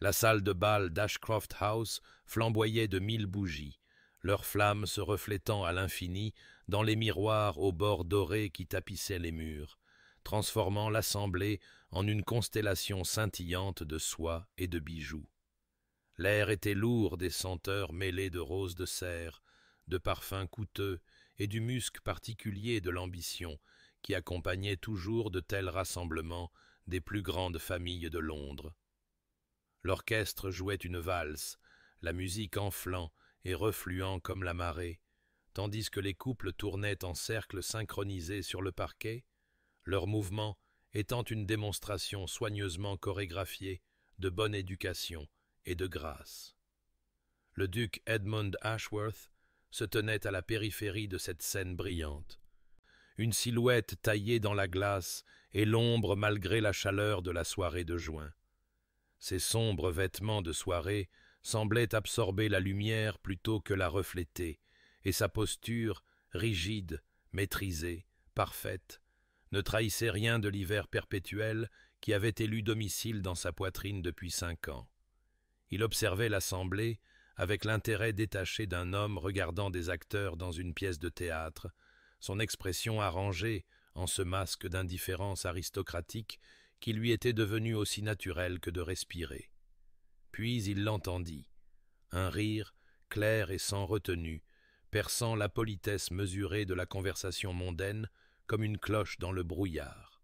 La salle de bal d'Ashcroft House flamboyait de 1000 bougies, leurs flammes se reflétant à l'infini dans les miroirs aux bords dorés qui tapissaient les murs, transformant l'assemblée en une constellation scintillante de soie et de bijoux. L'air était lourd des senteurs mêlées de roses de serre, de parfums coûteux et du musc particulier de l'ambition qui accompagnait toujours de tels rassemblements des plus grandes familles de Londres. L'orchestre jouait une valse, la musique enflant et refluant comme la marée, tandis que les couples tournaient en cercle synchronisé sur le parquet, leurs mouvements étant une démonstration soigneusement chorégraphiée de bonne éducation et de grâce. Le duc Edmund Ashworth se tenait à la périphérie de cette scène brillante. Une silhouette taillée dans la glace et l'ombre malgré la chaleur de la soirée de juin. Ses sombres vêtements de soirée semblaient absorber la lumière plutôt que la refléter, et sa posture, rigide, maîtrisée, parfaite, ne trahissait rien de l'hiver perpétuel qui avait élu domicile dans sa poitrine depuis 5 ans. Il observait l'assemblée avec l'intérêt détaché d'un homme regardant des acteurs dans une pièce de théâtre, son expression arrangée en ce masque d'indifférence aristocratique qui lui était devenu aussi naturel que de respirer. Puis il l'entendit, un rire, clair et sans retenue, perçant la politesse mesurée de la conversation mondaine comme une cloche dans le brouillard.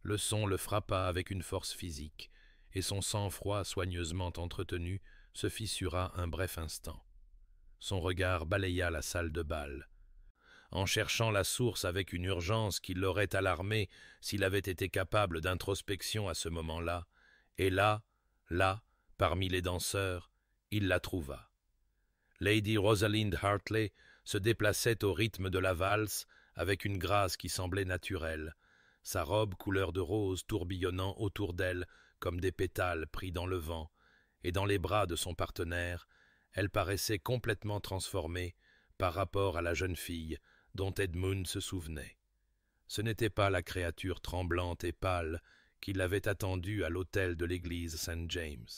Le son le frappa avec une force physique, et son sang-froid soigneusement entretenu se fissura un bref instant. Son regard balaya la salle de bal. En cherchant la source avec une urgence qui l'aurait alarmé s'il avait été capable d'introspection à ce moment-là, et là, parmi les danseurs, il la trouva. Lady Rosalind Hartley se déplaçait au rythme de la valse avec une grâce qui semblait naturelle, sa robe couleur de rose tourbillonnant autour d'elle comme des pétales pris dans le vent, et dans les bras de son partenaire, elle paraissait complètement transformée par rapport à la jeune fille dont Edmund se souvenait. Ce n'était pas la créature tremblante et pâle qui l'avait attendue à l'autel de l'église St. James.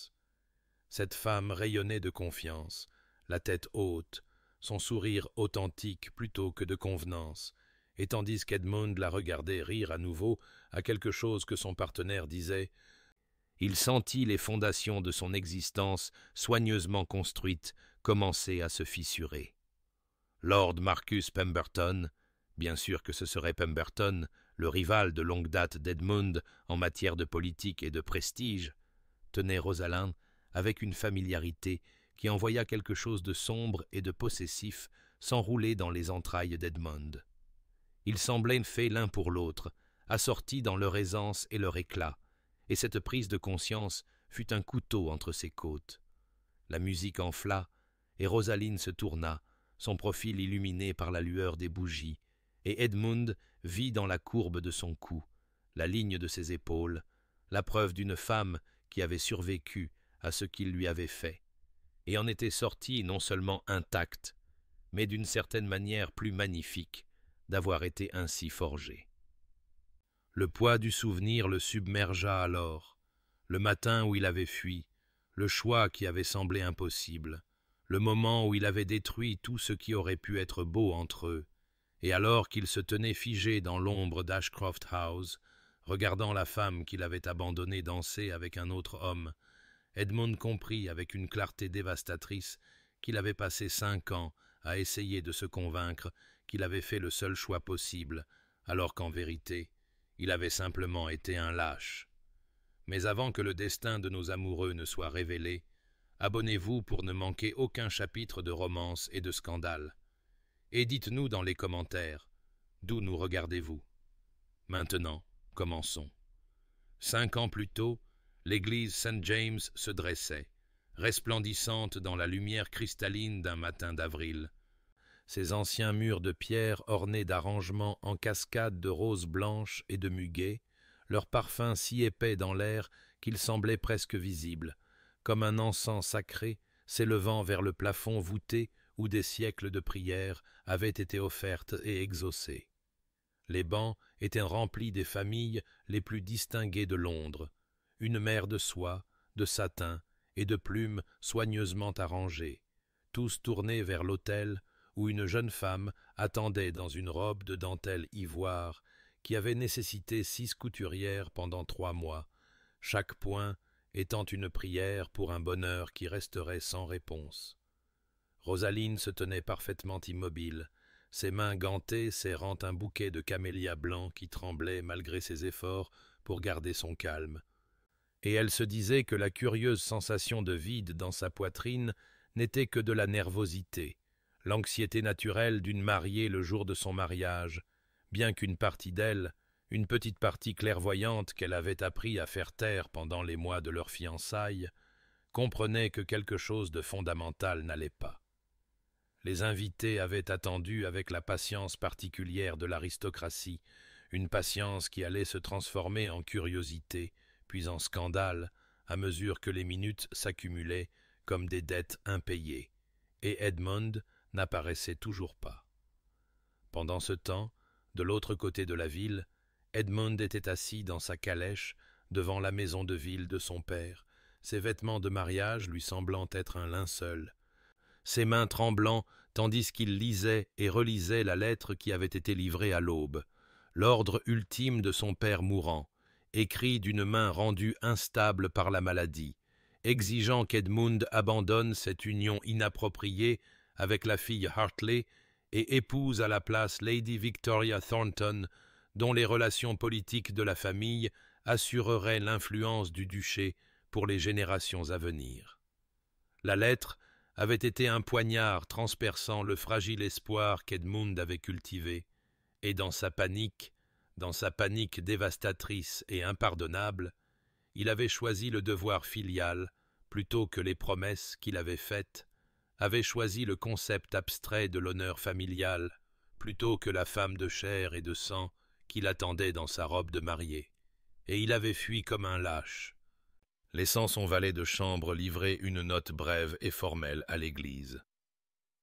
Cette femme rayonnait de confiance, la tête haute, son sourire authentique plutôt que de convenance, et tandis qu'Edmund la regardait rire à nouveau à quelque chose que son partenaire disait, il sentit les fondations de son existence soigneusement construites commencer à se fissurer. Lord Marcus Pemberton, bien sûr que ce serait Pemberton, le rival de longue date d'Edmund en matière de politique et de prestige, tenait Rosalind avec une familiarité qui envoya quelque chose de sombre et de possessif s'enrouler dans les entrailles d'Edmund. Ils semblaient faits l'un pour l'autre, assortis dans leur aisance et leur éclat, et cette prise de conscience fut un couteau entre ses côtes. La musique enfla, et Rosaline se tourna, son profil illuminé par la lueur des bougies, et Edmund vit dans la courbe de son cou, la ligne de ses épaules, la preuve d'une femme qui avait survécu à ce qu'il lui avait fait, et en était sortie non seulement intacte, mais d'une certaine manière plus magnifique d'avoir été ainsi forgée. Le poids du souvenir le submergea alors, le matin où il avait fui, le choix qui avait semblé impossible, le moment où il avait détruit tout ce qui aurait pu être beau entre eux, et alors qu'il se tenait figé dans l'ombre d'Ashcroft House, regardant la femme qu'il avait abandonnée danser avec un autre homme, Edmund comprit avec une clarté dévastatrice qu'il avait passé 5 ans à essayer de se convaincre qu'il avait fait le seul choix possible, alors qu'en vérité, il avait simplement été un lâche. Mais avant que le destin de nos amoureux ne soit révélé, abonnez-vous pour ne manquer aucun chapitre de romance et de scandale. Et dites-nous dans les commentaires, d'où nous regardez-vous? Maintenant, commençons. 5 ans plus tôt, l'église St. James se dressait, resplendissante dans la lumière cristalline d'un matin d'avril. Ses anciens murs de pierre ornés d'arrangements en cascades de roses blanches et de muguet, leur parfum si épais dans l'air qu'il semblait presque visible, comme un encens sacré s'élevant vers le plafond voûté où des siècles de prières avaient été offertes et exaucées. Les bancs étaient remplis des familles les plus distinguées de Londres, une mer de soie, de satin et de plumes soigneusement arrangées, tous tournés vers l'autel où une jeune femme attendait dans une robe de dentelle ivoire qui avait nécessité 6 couturières pendant 3 mois, chaque point étant une prière pour un bonheur qui resterait sans réponse. Rosaline se tenait parfaitement immobile, ses mains gantées serrant un bouquet de camélias blancs qui tremblait malgré ses efforts pour garder son calme. Et elle se disait que la curieuse sensation de vide dans sa poitrine n'était que de la nervosité, l'anxiété naturelle d'une mariée le jour de son mariage, bien qu'une partie d'elle, une petite partie clairvoyante qu'elle avait appris à faire taire pendant les mois de leur fiançailles, comprenait que quelque chose de fondamental n'allait pas. Les invités avaient attendu avec la patience particulière de l'aristocratie, une patience qui allait se transformer en curiosité, puis en scandale, à mesure que les minutes s'accumulaient comme des dettes impayées, et Edmund n'apparaissait toujours pas. Pendant ce temps, de l'autre côté de la ville, Edmund était assis dans sa calèche devant la maison de ville de son père, ses vêtements de mariage lui semblant être un linceul, ses mains tremblant tandis qu'il lisait et relisait la lettre qui avait été livrée à l'aube, l'ordre ultime de son père mourant, écrit d'une main rendue instable par la maladie, exigeant qu'Edmund abandonne cette union inappropriée avec la fille Hartley et épouse à la place Lady Victoria Thornton, dont les relations politiques de la famille assureraient l'influence du duché pour les générations à venir. La lettre avait été un poignard transperçant le fragile espoir qu'Edmund avait cultivé, et dans sa panique dévastatrice et impardonnable, il avait choisi le devoir filial plutôt que les promesses qu'il avait faites, avait choisi le concept abstrait de l'honneur familial plutôt que la femme de chair et de sang qu'il attendait dans sa robe de mariée, et il avait fui comme un lâche, laissant son valet de chambre livrer une note brève et formelle à l'église.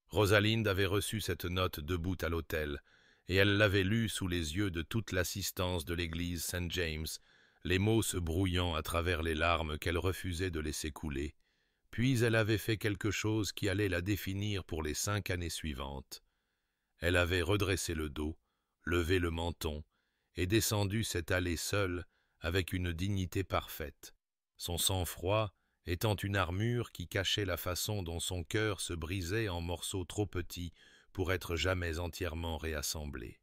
Rosalind avait reçu cette note debout à l'autel, et elle l'avait lue sous les yeux de toute l'assistance de l'église St. James, les mots se brouillant à travers les larmes qu'elle refusait de laisser couler. Puis elle avait fait quelque chose qui allait la définir pour les 5 années suivantes. Elle avait redressé le dos, levé le menton, et descendu cette allée seule avec une dignité parfaite, son sang-froid étant une armure qui cachait la façon dont son cœur se brisait en morceaux trop petits pour être jamais entièrement réassemblé.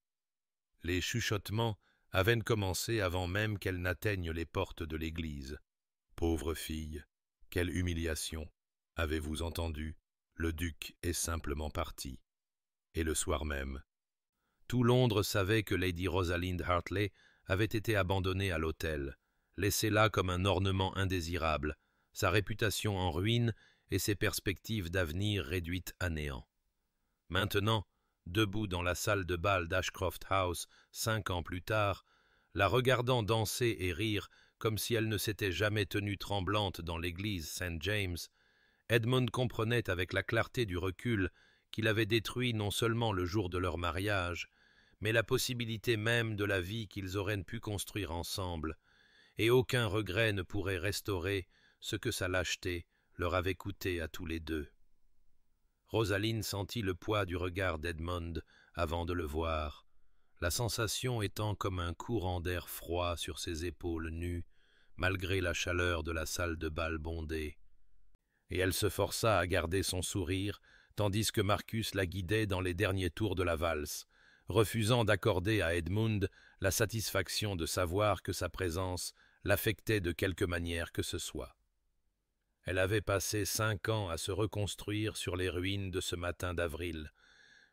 Les chuchotements avaient commencé avant même qu'elle n'atteigne les portes de l'église. « Pauvre fille, quelle humiliation! Avez-vous entendu? Le duc est simplement parti. » Et le soir même, tout Londres savait que Lady Rosalind Hartley avait été abandonnée à l'autel, laissée là comme un ornement indésirable, sa réputation en ruine et ses perspectives d'avenir réduites à néant. Maintenant, debout dans la salle de bal d'Ashcroft House 5 ans plus tard, la regardant danser et rire comme si elle ne s'était jamais tenue tremblante dans l'église St. James, Edmund comprenait avec la clarté du recul qu'il avait détruit non seulement le jour de leur mariage, mais la possibilité même de la vie qu'ils auraient pu construire ensemble, et aucun regret ne pourrait restaurer ce que sa lâcheté leur avait coûté à tous les deux. Rosaline sentit le poids du regard d'Edmund avant de le voir, la sensation étant comme un courant d'air froid sur ses épaules nues, malgré la chaleur de la salle de bal bondée. Et elle se força à garder son sourire, tandis que Marcus la guidait dans les derniers tours de la valse, refusant d'accorder à Edmund la satisfaction de savoir que sa présence l'affectait de quelque manière que ce soit. Elle avait passé 5 ans à se reconstruire sur les ruines de ce matin d'avril,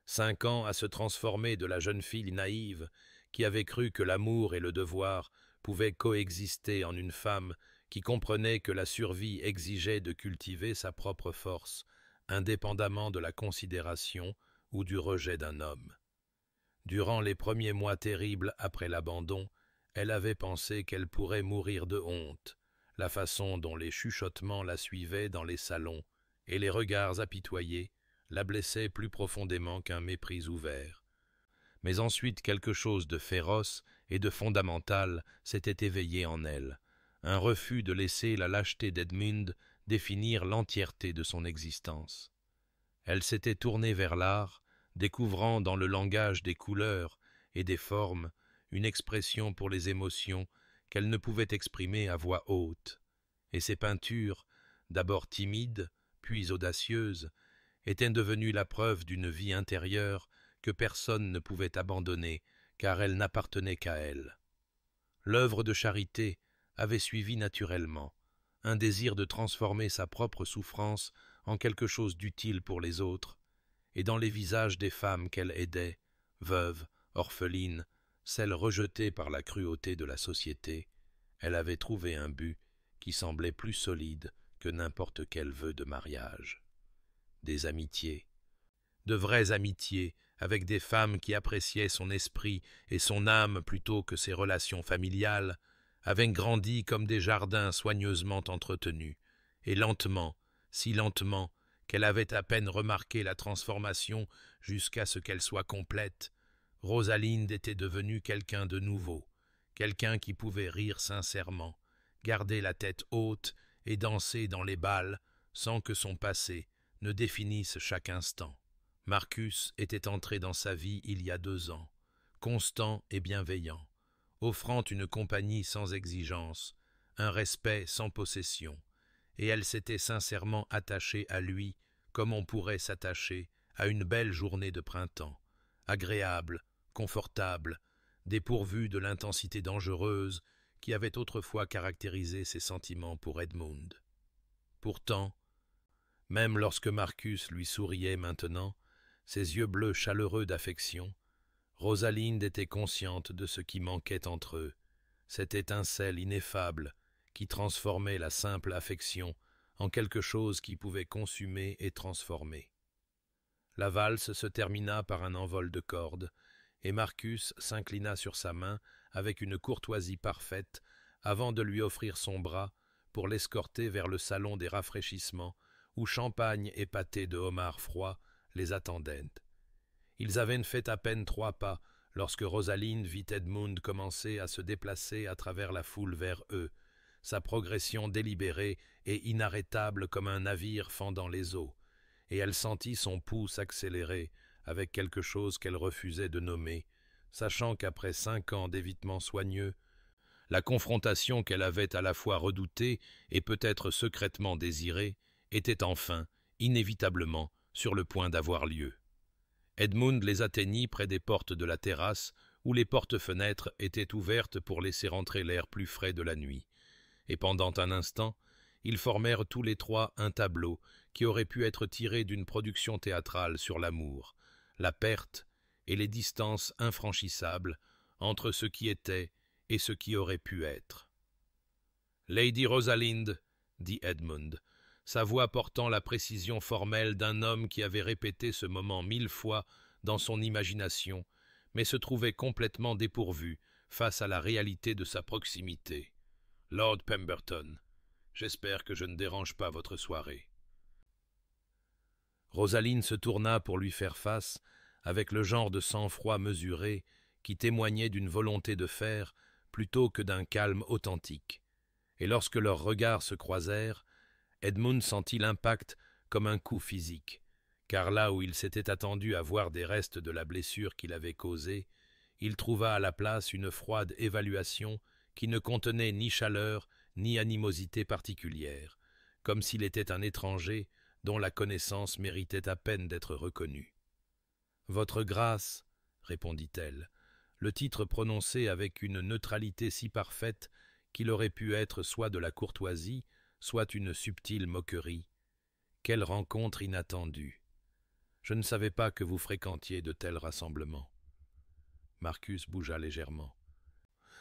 5 ans à se transformer de la jeune fille naïve qui avait cru que l'amour et le devoir pouvaient coexister en une femme qui comprenait que la survie exigeait de cultiver sa propre force, indépendamment de la considération ou du rejet d'un homme. Durant les premiers mois terribles après l'abandon, elle avait pensé qu'elle pourrait mourir de honte, la façon dont les chuchotements la suivaient dans les salons et les regards apitoyés la blessaient plus profondément qu'un mépris ouvert. Mais ensuite quelque chose de féroce et de fondamental s'était éveillé en elle, un refus de laisser la lâcheté d'Edmund définir l'entièreté de son existence. Elle s'était tournée vers l'art, découvrant dans le langage des couleurs et des formes une expression pour les émotions qu'elle ne pouvait exprimer à voix haute, et ses peintures, d'abord timides, puis audacieuses, étaient devenues la preuve d'une vie intérieure que personne ne pouvait abandonner, car elle n'appartenait qu'à elle. L'œuvre de charité avait suivi naturellement, un désir de transformer sa propre souffrance en quelque chose d'utile pour les autres, et dans les visages des femmes qu'elle aidait, veuves, orphelines, celles rejetées par la cruauté de la société, elle avait trouvé un but qui semblait plus solide que n'importe quel vœu de mariage. Des amitiés, de vraies amitiés, avec des femmes qui appréciaient son esprit et son âme plutôt que ses relations familiales, avaient grandi comme des jardins soigneusement entretenus, et lentement, si lentement, qu'elle avait à peine remarqué la transformation jusqu'à ce qu'elle soit complète, Rosalinde était devenue quelqu'un de nouveau, quelqu'un qui pouvait rire sincèrement, garder la tête haute et danser dans les bals sans que son passé ne définisse chaque instant. Marcus était entré dans sa vie il y a 2 ans, constant et bienveillant, offrant une compagnie sans exigence, un respect sans possession, et elle s'était sincèrement attachée à lui comme on pourrait s'attacher à une belle journée de printemps, agréable, confortable, dépourvue de l'intensité dangereuse qui avait autrefois caractérisé ses sentiments pour Edmund. Pourtant, même lorsque Marcus lui souriait maintenant, ses yeux bleus chaleureux d'affection, Rosalinde était consciente de ce qui manquait entre eux, cette étincelle ineffable qui transformait la simple affection en quelque chose qui pouvait consumer et transformer. La valse se termina par un envol de cordes, et Marcus s'inclina sur sa main avec une courtoisie parfaite avant de lui offrir son bras pour l'escorter vers le salon des rafraîchissements où champagne et pâté de homard froid les attendaient. Ils avaient fait à peine 3 pas lorsque Rosalinde vit Edmund commencer à se déplacer à travers la foule vers eux, sa progression délibérée et inarrêtable comme un navire fendant les eaux, et elle sentit son pouls s'accélérer avec quelque chose qu'elle refusait de nommer, sachant qu'après 5 ans d'évitement soigneux, la confrontation qu'elle avait à la fois redoutée et peut-être secrètement désirée était enfin, inévitablement, sur le point d'avoir lieu. Edmund les atteignit près des portes de la terrasse, où les portes-fenêtres étaient ouvertes pour laisser entrer l'air plus frais de la nuit, et pendant un instant, ils formèrent tous les 3 un tableau qui aurait pu être tiré d'une production théâtrale sur l'amour, la perte et les distances infranchissables entre ce qui était et ce qui aurait pu être. « Lady Rosalinde, » dit Edmund, sa voix portant la précision formelle d'un homme qui avait répété ce moment 1000 fois dans son imagination, mais se trouvait complètement dépourvu face à la réalité de sa proximité. « Lord Pemberton, j'espère que je ne dérange pas votre soirée. » Rosalinde se tourna pour lui faire face avec le genre de sang-froid mesuré qui témoignait d'une volonté de faire plutôt que d'un calme authentique. Et lorsque leurs regards se croisèrent, Edmund sentit l'impact comme un coup physique, car là où il s'était attendu à voir des restes de la blessure qu'il avait causée, il trouva à la place une froide évaluation qui ne contenait ni chaleur ni animosité particulière, comme s'il était un étranger dont la connaissance méritait à peine d'être reconnue. « Votre grâce, » répondit-elle, le titre prononcé avec une neutralité si parfaite qu'il aurait pu être soit de la courtoisie, soit une subtile moquerie. Quelle rencontre inattendue! Je ne savais pas que vous fréquentiez de tels rassemblements. Marcus bougea légèrement,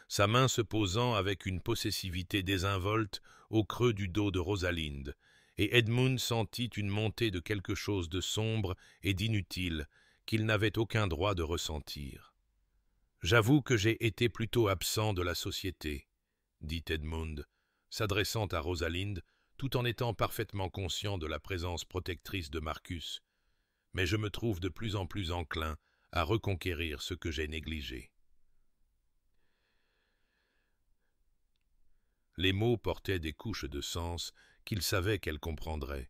sa main se posant avec une possessivité désinvolte au creux du dos de Rosalinde, et Edmund sentit une montée de quelque chose de sombre et d'inutile qu'il n'avait aucun droit de ressentir. « J'avoue que j'ai été plutôt absent de la société, » dit Edmund, s'adressant à Rosalinde, tout en étant parfaitement conscient de la présence protectrice de Marcus, « mais je me trouve de plus en plus enclin à reconquérir ce que j'ai négligé. » Les mots portaient des couches de sens qu'il savait qu'elle comprendrait,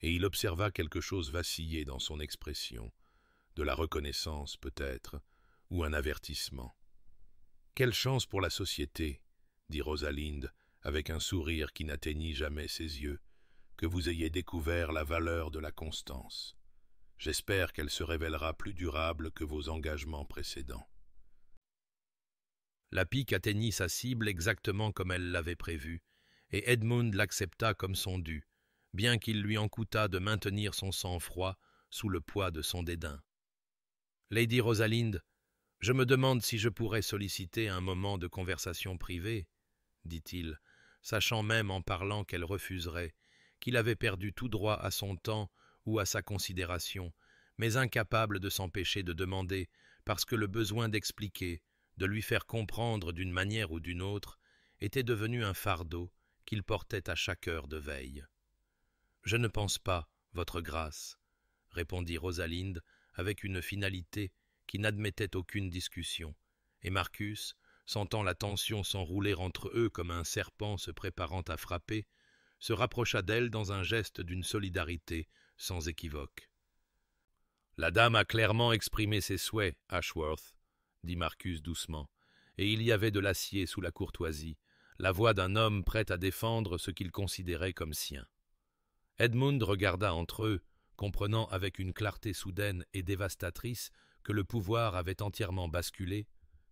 et il observa quelque chose vaciller dans son expression, de la reconnaissance peut-être, ou un avertissement. « Quelle chance pour la société, » dit Rosalinde, avec un sourire qui n'atteignit jamais ses yeux, « que vous ayez découvert la valeur de la constance. J'espère qu'elle se révélera plus durable que vos engagements précédents. » La pique atteignit sa cible exactement comme elle l'avait prévu, et Edmund l'accepta comme son dû, bien qu'il lui en coûtât de maintenir son sang-froid sous le poids de son dédain. « Lady Rosalinde, je me demande si je pourrais solliciter un moment de conversation privée, » dit-il, sachant même en parlant qu'elle refuserait, qu'il avait perdu tout droit à son temps ou à sa considération, mais incapable de s'empêcher de demander, parce que le besoin d'expliquer, de lui faire comprendre d'une manière ou d'une autre, était devenu un fardeau qu'il portait à chaque heure de veille. « Je ne pense pas, votre grâce, » répondit Rosalinde avec une finalité qui n'admettait aucune discussion, et Marcus, sentant la tension s'enrouler entre eux comme un serpent se préparant à frapper, se rapprocha d'elle dans un geste d'une solidarité sans équivoque. « La dame a clairement exprimé ses souhaits, Ashworth, » dit Marcus doucement, et il y avait de l'acier sous la courtoisie, la voix d'un homme prêt à défendre ce qu'il considérait comme sien. Edmund regarda entre eux, comprenant avec une clarté soudaine et dévastatrice que le pouvoir avait entièrement basculé,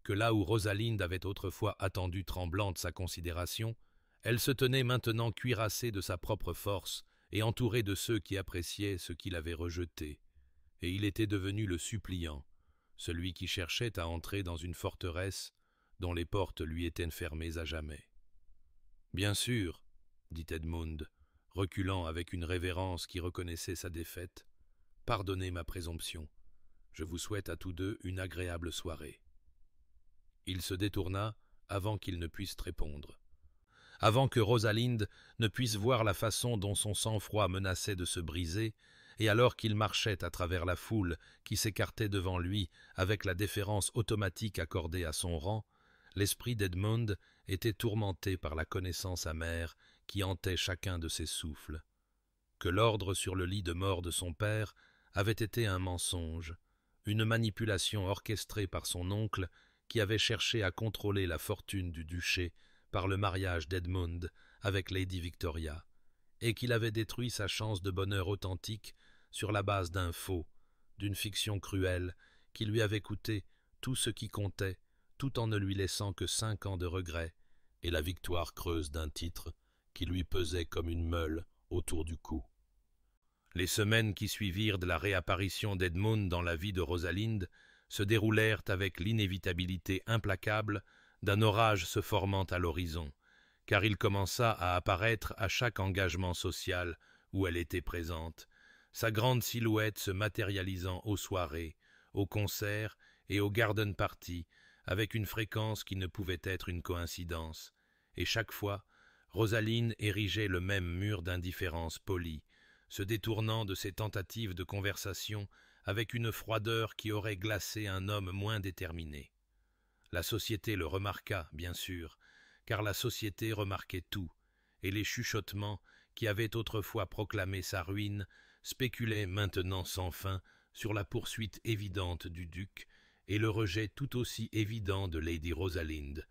que là où Rosalinde avait autrefois attendu tremblante sa considération, elle se tenait maintenant cuirassée de sa propre force et entourée de ceux qui appréciaient ce qu'il avait rejeté, et il était devenu le suppliant, celui qui cherchait à entrer dans une forteresse dont les portes lui étaient fermées à jamais. « Bien sûr, » dit Edmund, reculant avec une révérence qui reconnaissait sa défaite, « pardonnez ma présomption. Je vous souhaite à tous deux une agréable soirée. » Il se détourna avant qu'il ne puisse répondre. Avant que Rosalinde ne puisse voir la façon dont son sang-froid menaçait de se briser, et alors qu'il marchait à travers la foule qui s'écartait devant lui avec la déférence automatique accordée à son rang, l'esprit d'Edmund était tourmenté par la connaissance amère qui hantait chacun de ses souffles. Que l'ordre sur le lit de mort de son père avait été un mensonge, une manipulation orchestrée par son oncle qui avait cherché à contrôler la fortune du duché par le mariage d'Edmund avec Lady Victoria, et qu'il avait détruit sa chance de bonheur authentique sur la base d'un faux, d'une fiction cruelle qui lui avait coûté tout ce qui comptait, tout en ne lui laissant que 5 ans de regrets et la victoire creuse d'un titre qui lui pesait comme une meule autour du cou. Les semaines qui suivirent de la réapparition d'Edmund dans la vie de Rosalinde se déroulèrent avec l'inévitabilité implacable d'un orage se formant à l'horizon, car il commença à apparaître à chaque engagement social où elle était présente, sa grande silhouette se matérialisant aux soirées, aux concerts et aux garden parties, avec une fréquence qui ne pouvait être une coïncidence, et chaque fois, Rosalinde érigeait le même mur d'indifférence polie, se détournant de ses tentatives de conversation avec une froideur qui aurait glacé un homme moins déterminé. La société le remarqua, bien sûr, car la société remarquait tout, et les chuchotements qui avaient autrefois proclamé sa ruine spéculaient maintenant sans fin sur la poursuite évidente du duc et le rejet tout aussi évident de Lady Rosalinde,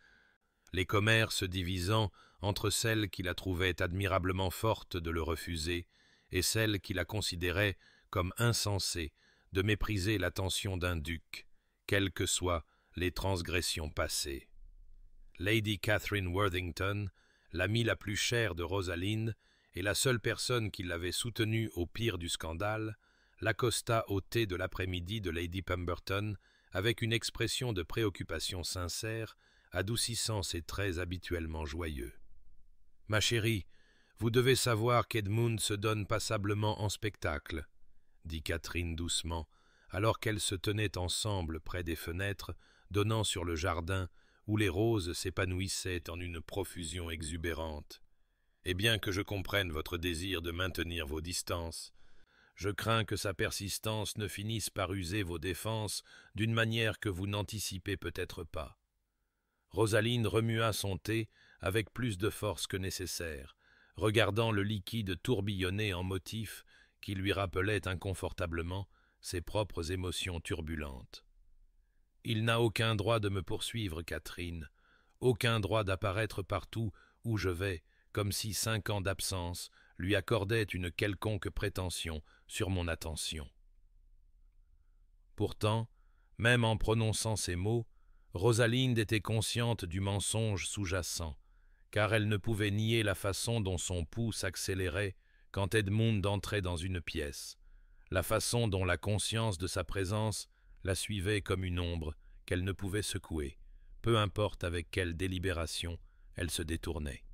les commères se divisant entre celles qui la trouvaient admirablement forte de le refuser et celles qui la considéraient comme insensée de mépriser l'attention d'un duc, quelles que soient les transgressions passées. Lady Catherine Worthington, l'amie la plus chère de Rosalinde et la seule personne qui l'avait soutenue au pire du scandale, l'accosta au thé de l'après-midi de Lady Pemberton avec une expression de préoccupation sincère, adoucissant ses traits habituellement joyeux. « Ma chérie, vous devez savoir qu'Edmund se donne passablement en spectacle, » dit Catherine doucement, alors qu'elles se tenaient ensemble près des fenêtres, donnant sur le jardin, où les roses s'épanouissaient en une profusion exubérante. « Et bien que je comprenne votre désir de maintenir vos distances, je crains que sa persistance ne finisse par user vos défenses d'une manière que vous n'anticipez peut-être pas. » Rosalinde remua son thé avec plus de force que nécessaire, regardant le liquide tourbillonner en motifs qui lui rappelaient inconfortablement ses propres émotions turbulentes. « Il n'a aucun droit de me poursuivre, Catherine, aucun droit d'apparaître partout où je vais, comme si 5 ans d'absence lui accordaient une quelconque prétention sur mon attention. » Pourtant, même en prononçant ces mots, Rosalinde était consciente du mensonge sous-jacent, car elle ne pouvait nier la façon dont son pouls s'accélérait quand Edmund entrait dans une pièce, la façon dont la conscience de sa présence la suivait comme une ombre qu'elle ne pouvait secouer, peu importe avec quelle délibération elle se détournait.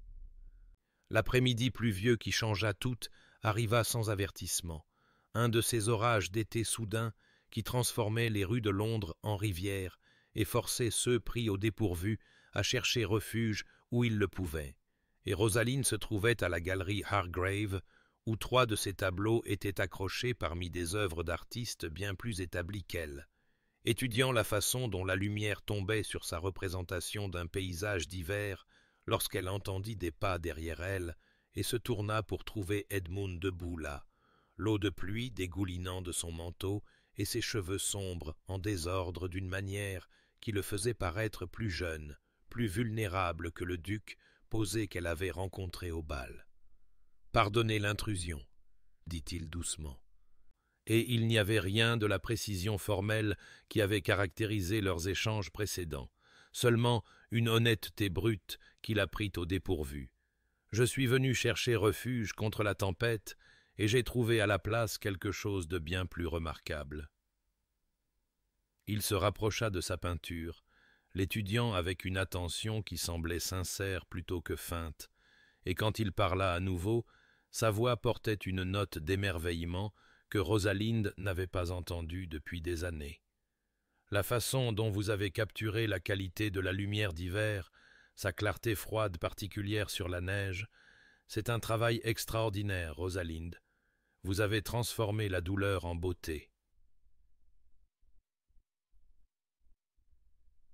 L'après-midi pluvieux qui changea tout arriva sans avertissement, un de ces orages d'été soudains qui transformaient les rues de Londres en rivières et forçaient ceux pris au dépourvu à chercher refuge où ils le pouvaient. Et Rosaline se trouvait à la galerie Hargrave, où 3 de ses tableaux étaient accrochés parmi des œuvres d'artistes bien plus établis qu'elle. Étudiant la façon dont la lumière tombait sur sa représentation d'un paysage d'hiver, lorsqu'elle entendit des pas derrière elle, et se tourna pour trouver Edmund debout là, l'eau de pluie dégoulinant de son manteau et ses cheveux sombres en désordre d'une manière qui le faisait paraître plus jeune, plus vulnérable que le duc posé qu'elle avait rencontré au bal. « Pardonnez l'intrusion, » dit-il doucement. Et il n'y avait rien de la précision formelle qui avait caractérisé leurs échanges précédents, seulement une honnêteté brute qui la prit au dépourvu. « Je suis venu chercher refuge contre la tempête, et j'ai trouvé à la place quelque chose de bien plus remarquable. » Il se rapprocha de sa peinture, l'étudiant avec une attention qui semblait sincère plutôt que feinte, et quand il parla à nouveau, sa voix portait une note d'émerveillement que Rosalinde n'avait pas entendue depuis des années. « La façon dont vous avez capturé la qualité de la lumière d'hiver, sa clarté froide particulière sur la neige, c'est un travail extraordinaire, Rosalinde. Vous avez transformé la douleur en beauté. »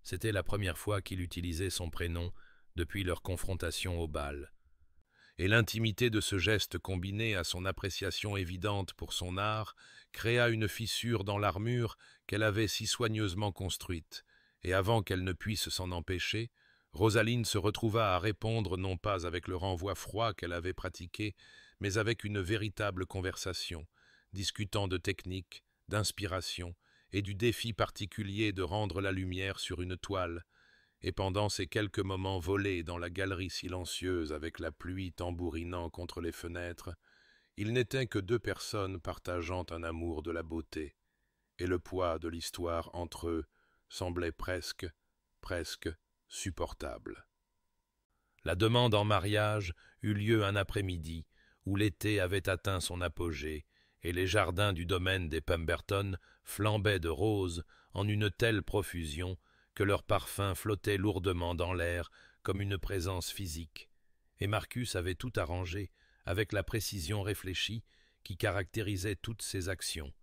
C'était la première fois qu'il utilisait son prénom depuis leur confrontation au bal. Et l'intimité de ce geste combiné à son appréciation évidente pour son art créa une fissure dans l'armure qu'elle avait si soigneusement construite, et avant qu'elle ne puisse s'en empêcher, Rosaline se retrouva à répondre non pas avec le renvoi froid qu'elle avait pratiqué, mais avec une véritable conversation, discutant de technique, d'inspiration et du défi particulier de rendre la lumière sur une toile, et pendant ces quelques moments volés dans la galerie silencieuse avec la pluie tambourinant contre les fenêtres, ils n'étaient que 2 personnes partageant un amour de la beauté, et le poids de l'histoire entre eux semblait presque supportable. La demande en mariage eut lieu un après-midi où l'été avait atteint son apogée, et les jardins du domaine des Pemberton flambaient de roses en une telle profusion que leur parfum flottait lourdement dans l'air comme une présence physique, et Marcus avait tout arrangé avec la précision réfléchie qui caractérisait toutes ses actions,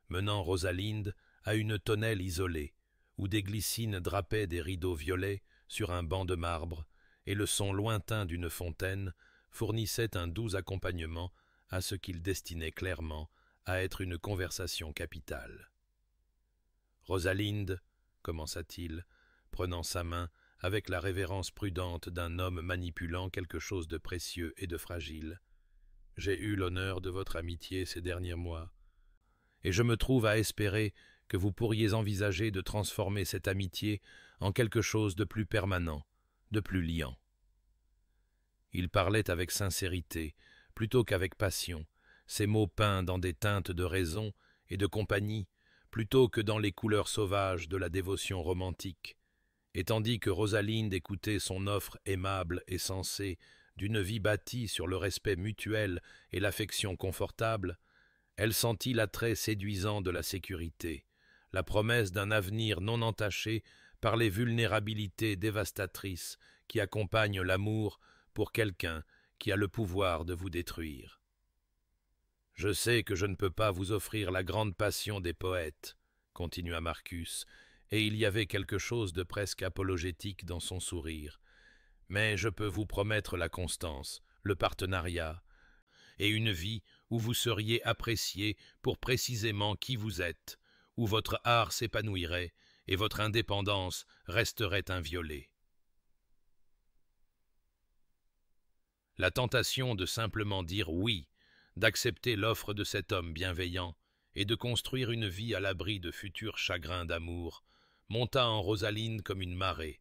menant Rosalinde à une tonnelle isolée, où des glycines drapaient des rideaux violets sur un banc de marbre, et le son lointain d'une fontaine fournissait un doux accompagnement à ce qu'il destinait clairement à être une conversation capitale. « Rosalinde, » commença-t-il, prenant sa main avec la révérence prudente d'un homme manipulant quelque chose de précieux et de fragile. « J'ai eu l'honneur de votre amitié ces derniers mois, et je me trouve à espérer que vous pourriez envisager de transformer cette amitié en quelque chose de plus permanent, de plus liant. » Il parlait avec sincérité, plutôt qu'avec passion, ses mots peints dans des teintes de raison et de compagnie, plutôt que dans les couleurs sauvages de la dévotion romantique, et tandis que Rosalinde écoutait son offre aimable et sensée d'une vie bâtie sur le respect mutuel et l'affection confortable, elle sentit l'attrait séduisant de la sécurité, la promesse d'un avenir non entaché par les vulnérabilités dévastatrices qui accompagnent l'amour pour quelqu'un qui a le pouvoir de vous détruire. « Je sais que je ne peux pas vous offrir la grande passion des poètes, » continua Marcus, et il y avait quelque chose de presque apologétique dans son sourire. « Mais je peux vous promettre la constance, le partenariat, et une vie où vous seriez apprécié pour précisément qui vous êtes, où votre art s'épanouirait et votre indépendance resterait inviolée. La tentation de simplement dire oui, d'accepter l'offre de cet homme bienveillant et de construire une vie à l'abri de futurs chagrins d'amour, monta en Rosalinde comme une marée,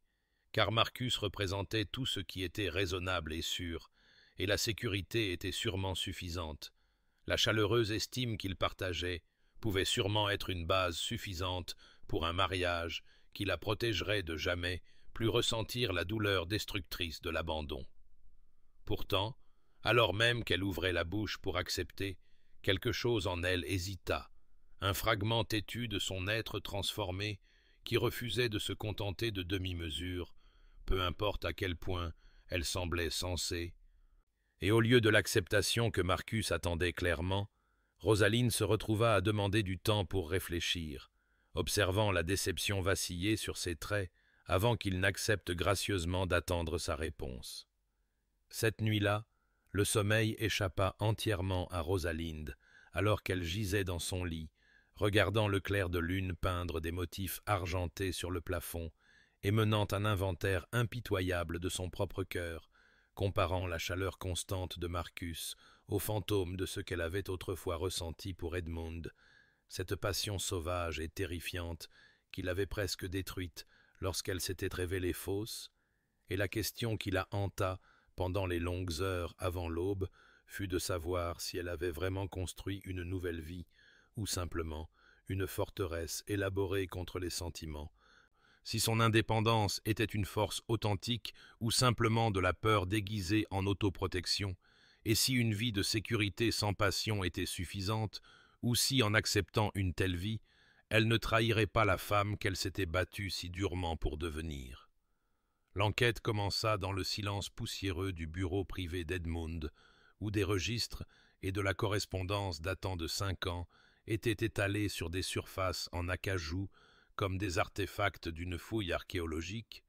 car Marcus représentait tout ce qui était raisonnable et sûr, et la sécurité était sûrement suffisante. La chaleureuse estime qu'il partageait pouvait sûrement être une base suffisante pour un mariage qui la protégerait de jamais plus ressentir la douleur destructrice de l'abandon. Pourtant, alors même qu'elle ouvrait la bouche pour accepter, quelque chose en elle hésita, un fragment têtu de son être transformé qui refusait de se contenter de demi-mesures, peu importe à quel point elle semblait sensée. Et au lieu de l'acceptation que Marcus attendait clairement, Rosalinde se retrouva à demander du temps pour réfléchir, observant la déception vaciller sur ses traits avant qu'il n'accepte gracieusement d'attendre sa réponse. Cette nuit-là, le sommeil échappa entièrement à Rosalinde, alors qu'elle gisait dans son lit, regardant le clair de lune peindre des motifs argentés sur le plafond et menant un inventaire impitoyable de son propre cœur, comparant la chaleur constante de Marcus au fantôme de ce qu'elle avait autrefois ressenti pour Edmund, cette passion sauvage et terrifiante qui l'avait presque détruite lorsqu'elle s'était révélée fausse, et la question qui la hanta pendant les longues heures avant l'aube fut de savoir si elle avait vraiment construit une nouvelle vie ou simplement une forteresse élaborée contre les sentiments, si son indépendance était une force authentique ou simplement de la peur déguisée en autoprotection, et si une vie de sécurité sans passion était suffisante, ou si, en acceptant une telle vie, elle ne trahirait pas la femme qu'elle s'était battue si durement pour devenir. L'enquête commença dans le silence poussiéreux du bureau privé d'Edmund, où des registres et de la correspondance datant de 5 ans étaient étalés sur des surfaces en acajou comme des artefacts d'une fouille archéologique,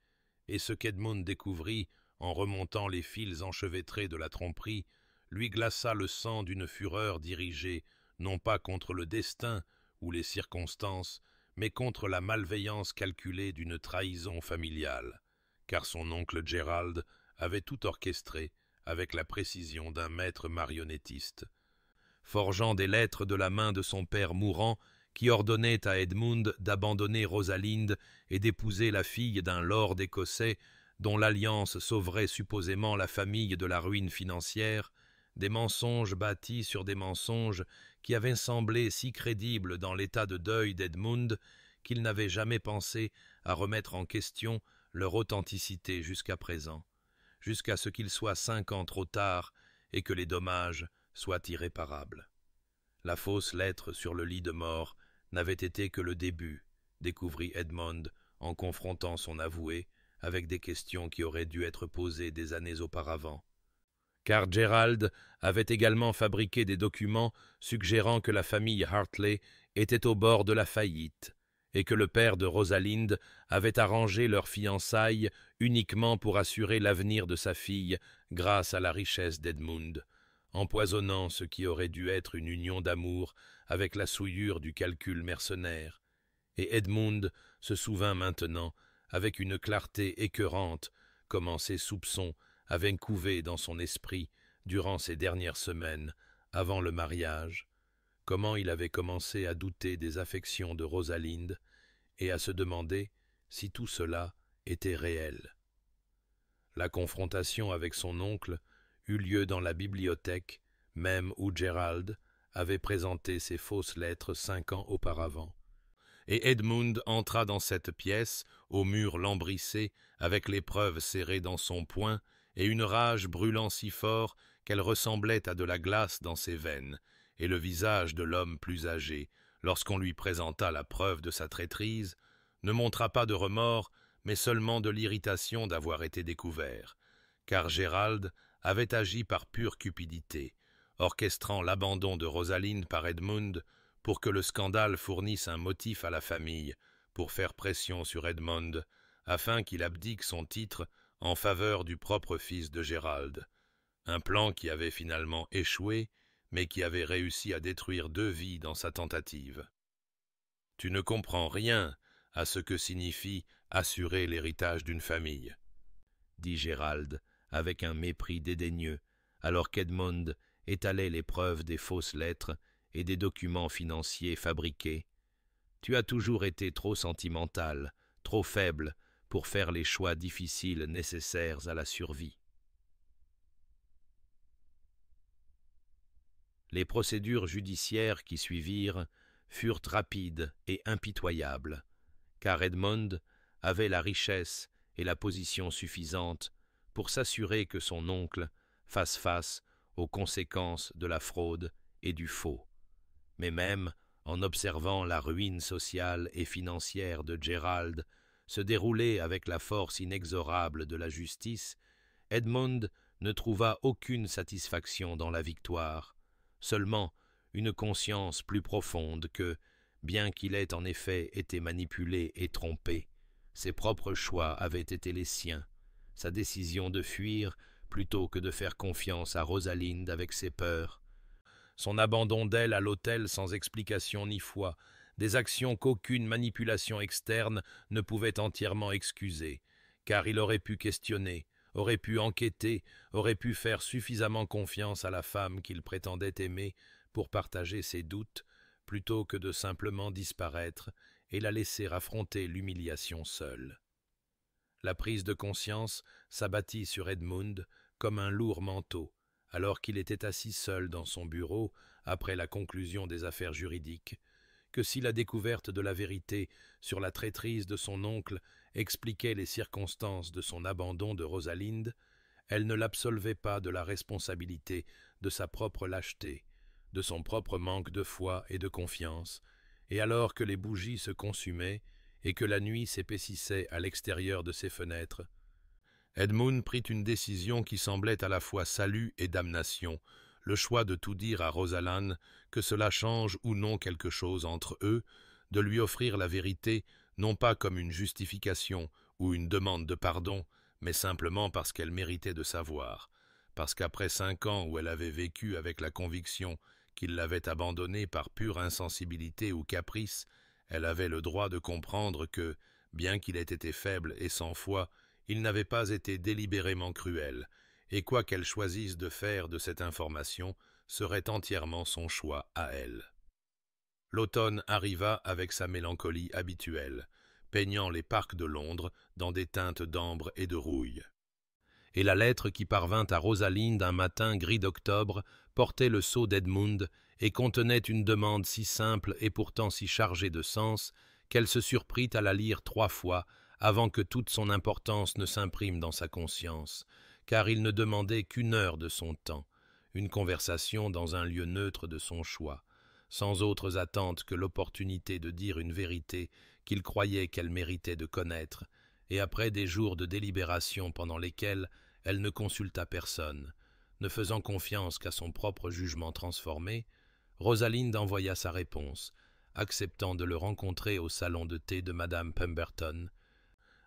et ce qu'Edmund découvrit en remontant les fils enchevêtrés de la tromperie lui glaça le sang d'une fureur dirigée non pas contre le destin ou les circonstances, mais contre la malveillance calculée d'une trahison familiale, car son oncle Gerald avait tout orchestré avec la précision d'un maître marionnettiste. Forgeant des lettres de la main de son père mourant, qui ordonnait à Edmund d'abandonner Rosalinde et d'épouser la fille d'un lord écossais dont l'alliance sauverait supposément la famille de la ruine financière, des mensonges bâtis sur des mensonges qui avaient semblé si crédibles dans l'état de deuil d'Edmund qu'il n'avait jamais pensé à remettre en question leur authenticité jusqu'à présent, jusqu'à ce qu'il soit 5 ans trop tard et que les dommages soient irréparables. La fausse lettre sur le lit de mort n'avait été que le début, découvrit Edmund en confrontant son avoué avec des questions qui auraient dû être posées des années auparavant. Car Gerald avait également fabriqué des documents suggérant que la famille Hartley était au bord de la faillite, et que le père de Rosalinde avait arrangé leur fiançailles uniquement pour assurer l'avenir de sa fille grâce à la richesse d'Edmund, empoisonnant ce qui aurait dû être une union d'amour avec la souillure du calcul mercenaire. Et Edmund se souvint maintenant, avec une clarté écœurante, comment ses soupçons avaient couvé dans son esprit durant ces dernières semaines, avant le mariage, comment il avait commencé à douter des affections de Rosalinde et à se demander si tout cela était réel. La confrontation avec son oncle eut lieu dans la bibliothèque, même où Gerald avait présenté ses fausses lettres 5 ans auparavant. Et Edmund entra dans cette pièce, au mur lambrissé, avec les preuves serrées dans son poing, et une rage brûlant si fort qu'elle ressemblait à de la glace dans ses veines, et le visage de l'homme plus âgé, lorsqu'on lui présenta la preuve de sa traîtrise, ne montra pas de remords, mais seulement de l'irritation d'avoir été découvert, car Gerald avait agi par pure cupidité, orchestrant l'abandon de Rosalinde par Edmund pour que le scandale fournisse un motif à la famille pour faire pression sur Edmund, afin qu'il abdique son titre en faveur du propre fils de Gerald. Un plan qui avait finalement échoué, mais qui avait réussi à détruire 2 vies dans sa tentative. « Tu ne comprends rien à ce que signifie assurer l'héritage d'une famille, » dit Gérald avec un mépris dédaigneux, alors qu'Edmond étalait les preuves des fausses lettres et des documents financiers fabriqués. « Tu as toujours été trop sentimental, trop faible pour faire les choix difficiles nécessaires à la survie. » Les procédures judiciaires qui suivirent furent rapides et impitoyables, car Edmond avait la richesse et la position suffisantes pour s'assurer que son oncle fasse face aux conséquences de la fraude et du faux. Mais même en observant la ruine sociale et financière de Gérald se dérouler avec la force inexorable de la justice, Edmond ne trouva aucune satisfaction dans la victoire, seulement une conscience plus profonde que, bien qu'il ait en effet été manipulé et trompé, ses propres choix avaient été les siens. Sa décision de fuir plutôt que de faire confiance à Rosalinde avec ses peurs, son abandon d'elle à l'hôtel sans explication ni foi, des actions qu'aucune manipulation externe ne pouvait entièrement excuser, car il aurait pu questionner, aurait pu enquêter, aurait pu faire suffisamment confiance à la femme qu'il prétendait aimer pour partager ses doutes, plutôt que de simplement disparaître et la laisser affronter l'humiliation seule. La prise de conscience s'abattit sur Edmund comme un lourd manteau, alors qu'il était assis seul dans son bureau après la conclusion des affaires juridiques, que si la découverte de la vérité sur la traîtrise de son oncle expliquait les circonstances de son abandon de Rosalinde, elle ne l'absolvait pas de la responsabilité de sa propre lâcheté, de son propre manque de foi et de confiance, et alors que les bougies se consumaient et que la nuit s'épaississait à l'extérieur de ses fenêtres, Edmund prit une décision qui semblait à la fois salut et damnation, le choix de tout dire à Rosaline, que cela change ou non quelque chose entre eux, de lui offrir la vérité, non pas comme une justification ou une demande de pardon, mais simplement parce qu'elle méritait de savoir, parce qu'après 5 ans où elle avait vécu avec la conviction qu'il l'avait abandonnée par pure insensibilité ou caprice, elle avait le droit de comprendre que, bien qu'il ait été faible et sans foi, il n'avait pas été délibérément cruel, et quoi qu'elle choisisse de faire de cette information serait entièrement son choix à elle. L'automne arriva avec sa mélancolie habituelle, peignant les parcs de Londres dans des teintes d'ambre et de rouille. Et la lettre qui parvint à Rosalinde un matin gris d'octobre portait le sceau d'Edmund et contenait une demande si simple et pourtant si chargée de sens qu'elle se surprit à la lire 3 fois avant que toute son importance ne s'imprime dans sa conscience, car il ne demandait qu'1 heure de son temps, une conversation dans un lieu neutre de son choix, sans autres attentes que l'opportunité de dire une vérité qu'il croyait qu'elle méritait de connaître, et après des jours de délibération pendant lesquels elle ne consulta personne, ne faisant confiance qu'à son propre jugement transformé, Rosalinde envoya sa réponse, acceptant de le rencontrer au salon de thé de Madame Pemberton,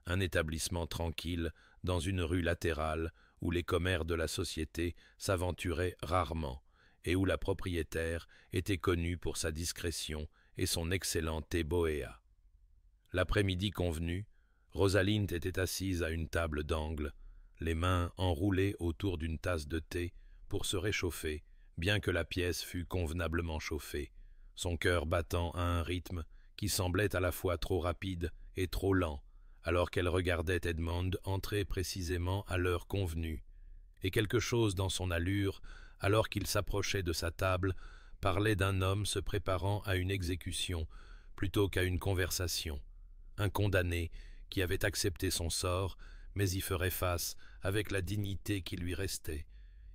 un établissement tranquille dans une rue latérale où les commères de la société s'aventuraient rarement et où la propriétaire était connue pour sa discrétion et son excellent thé bohéa. L'après-midi convenu, Rosalinde était assise à une table d'angle, les mains enroulées autour d'une tasse de thé pour se réchauffer, bien que la pièce fût convenablement chauffée, son cœur battant à un rythme qui semblait à la fois trop rapide et trop lent, alors qu'elle regardait Edmond entrer précisément à l'heure convenue, et quelque chose dans son allure, alors qu'il s'approchait de sa table, parlait d'un homme se préparant à une exécution plutôt qu'à une conversation, un condamné qui avait accepté son sort, mais y ferait face avec la dignité qui lui restait,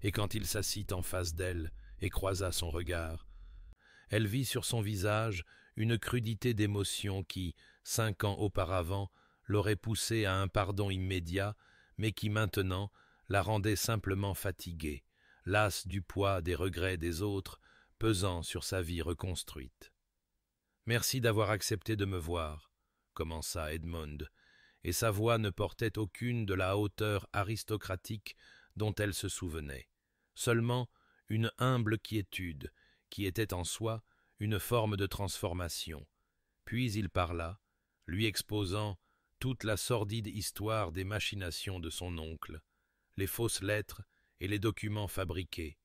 et quand il s'assit en face d'elle et croisa son regard, elle vit sur son visage une crudité d'émotion qui, 5 ans auparavant, l'aurait poussée à un pardon immédiat, mais qui maintenant la rendait simplement fatiguée, lasse du poids des regrets des autres, pesant sur sa vie reconstruite. « Merci d'avoir accepté de me voir, » commença Edmond, et sa voix ne portait aucune de la hauteur aristocratique dont elle se souvenait. seulement une humble quiétude, qui était en soi une forme de transformation. Puis il parla, lui exposant toute la sordide histoire des machinations de son oncle, les fausses lettres et les documents fabriqués,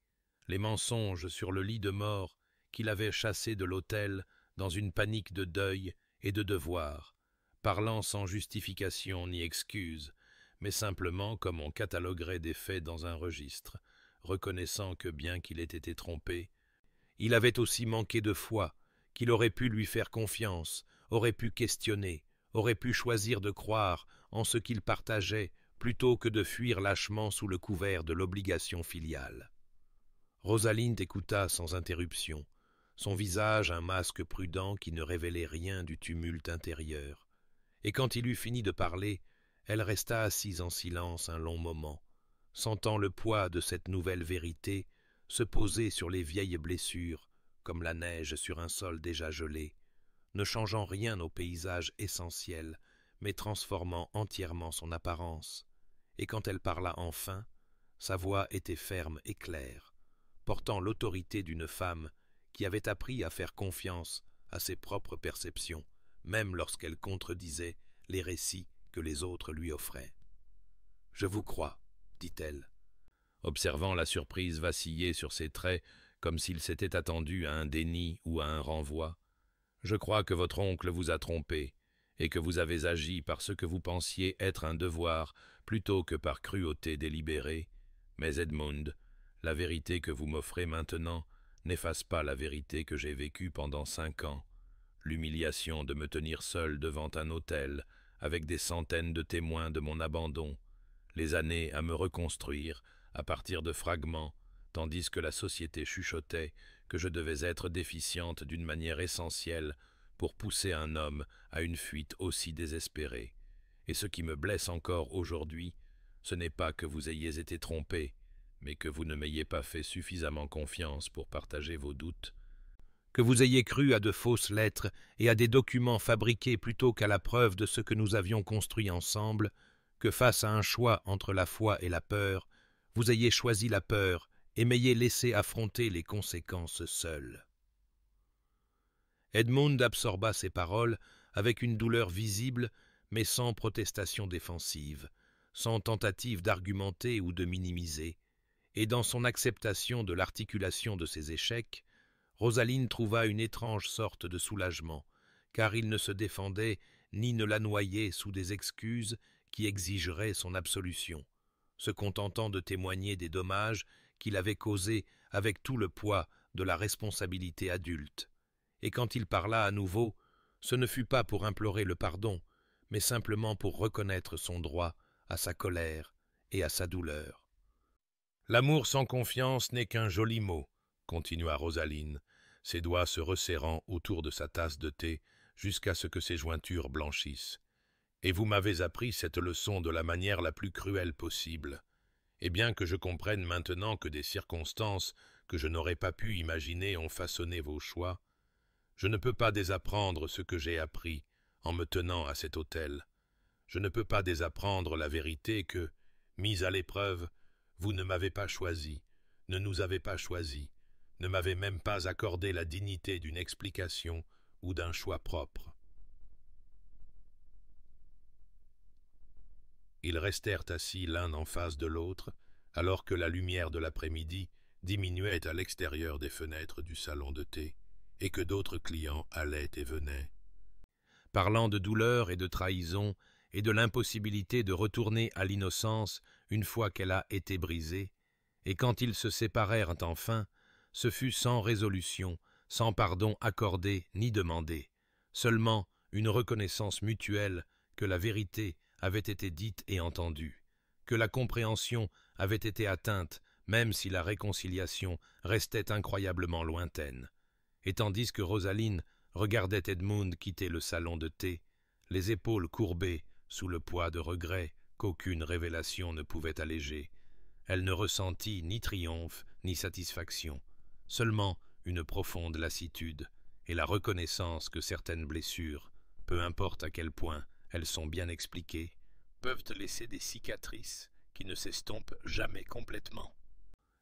les mensonges sur le lit de mort qu'il avait chassé de l'hôtel dans une panique de deuil et de devoir, parlant sans justification ni excuse, mais simplement comme on cataloguerait des faits dans un registre, reconnaissant que bien qu'il ait été trompé, il avait aussi manqué de foi, qu'il aurait pu lui faire confiance, aurait pu questionner, aurait pu choisir de croire en ce qu'il partageait plutôt que de fuir lâchement sous le couvert de l'obligation filiale. Rosalind écouta sans interruption, son visage un masque prudent qui ne révélait rien du tumulte intérieur. Et quand il eut fini de parler, elle resta assise en silence un long moment, sentant le poids de cette nouvelle vérité se poser sur les vieilles blessures, comme la neige sur un sol déjà gelé, ne changeant rien au paysage essentiel, mais transformant entièrement son apparence. Et quand elle parla enfin, sa voix était ferme et claire, portant l'autorité d'une femme qui avait appris à faire confiance à ses propres perceptions, même lorsqu'elle contredisait les récits que les autres lui offraient. « Je vous crois, dit-elle, observant la surprise vaciller sur ses traits comme s'il s'était attendu à un déni ou à un renvoi. « Je crois que votre oncle vous a trompé et que vous avez agi par ce que vous pensiez être un devoir plutôt que par cruauté délibérée. Mais Edmund, la vérité que vous m'offrez maintenant n'efface pas la vérité que j'ai vécue pendant 5 ans. L'humiliation de me tenir seul devant un autel, avec des centaines de témoins de mon abandon, les années à me reconstruire à partir de fragments, tandis que la société chuchotait que je devais être déficiente d'une manière essentielle pour pousser un homme à une fuite aussi désespérée. Et ce qui me blesse encore aujourd'hui, ce n'est pas que vous ayez été trompé, mais que vous ne m'ayez pas fait suffisamment confiance pour partager vos doutes, que vous ayez cru à de fausses lettres et à des documents fabriqués plutôt qu'à la preuve de ce que nous avions construit ensemble, que face à un choix entre la foi et la peur, vous ayez choisi la peur et m'ayez laissé affronter les conséquences seul. » Edmund absorba ces paroles avec une douleur visible, mais sans protestation défensive, sans tentative d'argumenter ou de minimiser, et dans son acceptation de l'articulation de ses échecs, Rosaline trouva une étrange sorte de soulagement, car il ne se défendait ni ne la noyait sous des excuses qui exigeraient son absolution, se contentant de témoigner des dommages qu'il avait causés avec tout le poids de la responsabilité adulte. Et quand il parla à nouveau, ce ne fut pas pour implorer le pardon, mais simplement pour reconnaître son droit à sa colère et à sa douleur. « L'amour sans confiance n'est qu'un joli mot, » continua Rosaline, ses doigts se resserrant autour de sa tasse de thé jusqu'à ce que ses jointures blanchissent. « Et vous m'avez appris cette leçon de la manière la plus cruelle possible. Et bien que je comprenne maintenant que des circonstances que je n'aurais pas pu imaginer ont façonné vos choix, je ne peux pas désapprendre ce que j'ai appris en me tenant à cet autel. Je ne peux pas désapprendre la vérité que, mise à l'épreuve, vous ne m'avez pas choisi, ne nous avez pas choisis, ne m'avez même pas accordé la dignité d'une explication ou d'un choix propre. » Ils restèrent assis l'un en face de l'autre, alors que la lumière de l'après-midi diminuait à l'extérieur des fenêtres du salon de thé, et que d'autres clients allaient et venaient. Parlant de douleur et de trahison, et de l'impossibilité de retourner à l'innocence une fois qu'elle a été brisée, et quand ils se séparèrent enfin, ce fut sans résolution, sans pardon accordé ni demandé, seulement une reconnaissance mutuelle que la vérité avait été dite et entendue, que la compréhension avait été atteinte, même si la réconciliation restait incroyablement lointaine. Et tandis que Rosaline regardait Edmund quitter le salon de thé, les épaules courbées sous le poids de regrets qu'aucune révélation ne pouvait alléger, elle ne ressentit ni triomphe ni satisfaction, seulement une profonde lassitude et la reconnaissance que certaines blessures, peu importe à quel point elles sont bien expliquées, peuvent laisser des cicatrices qui ne s'estompent jamais complètement.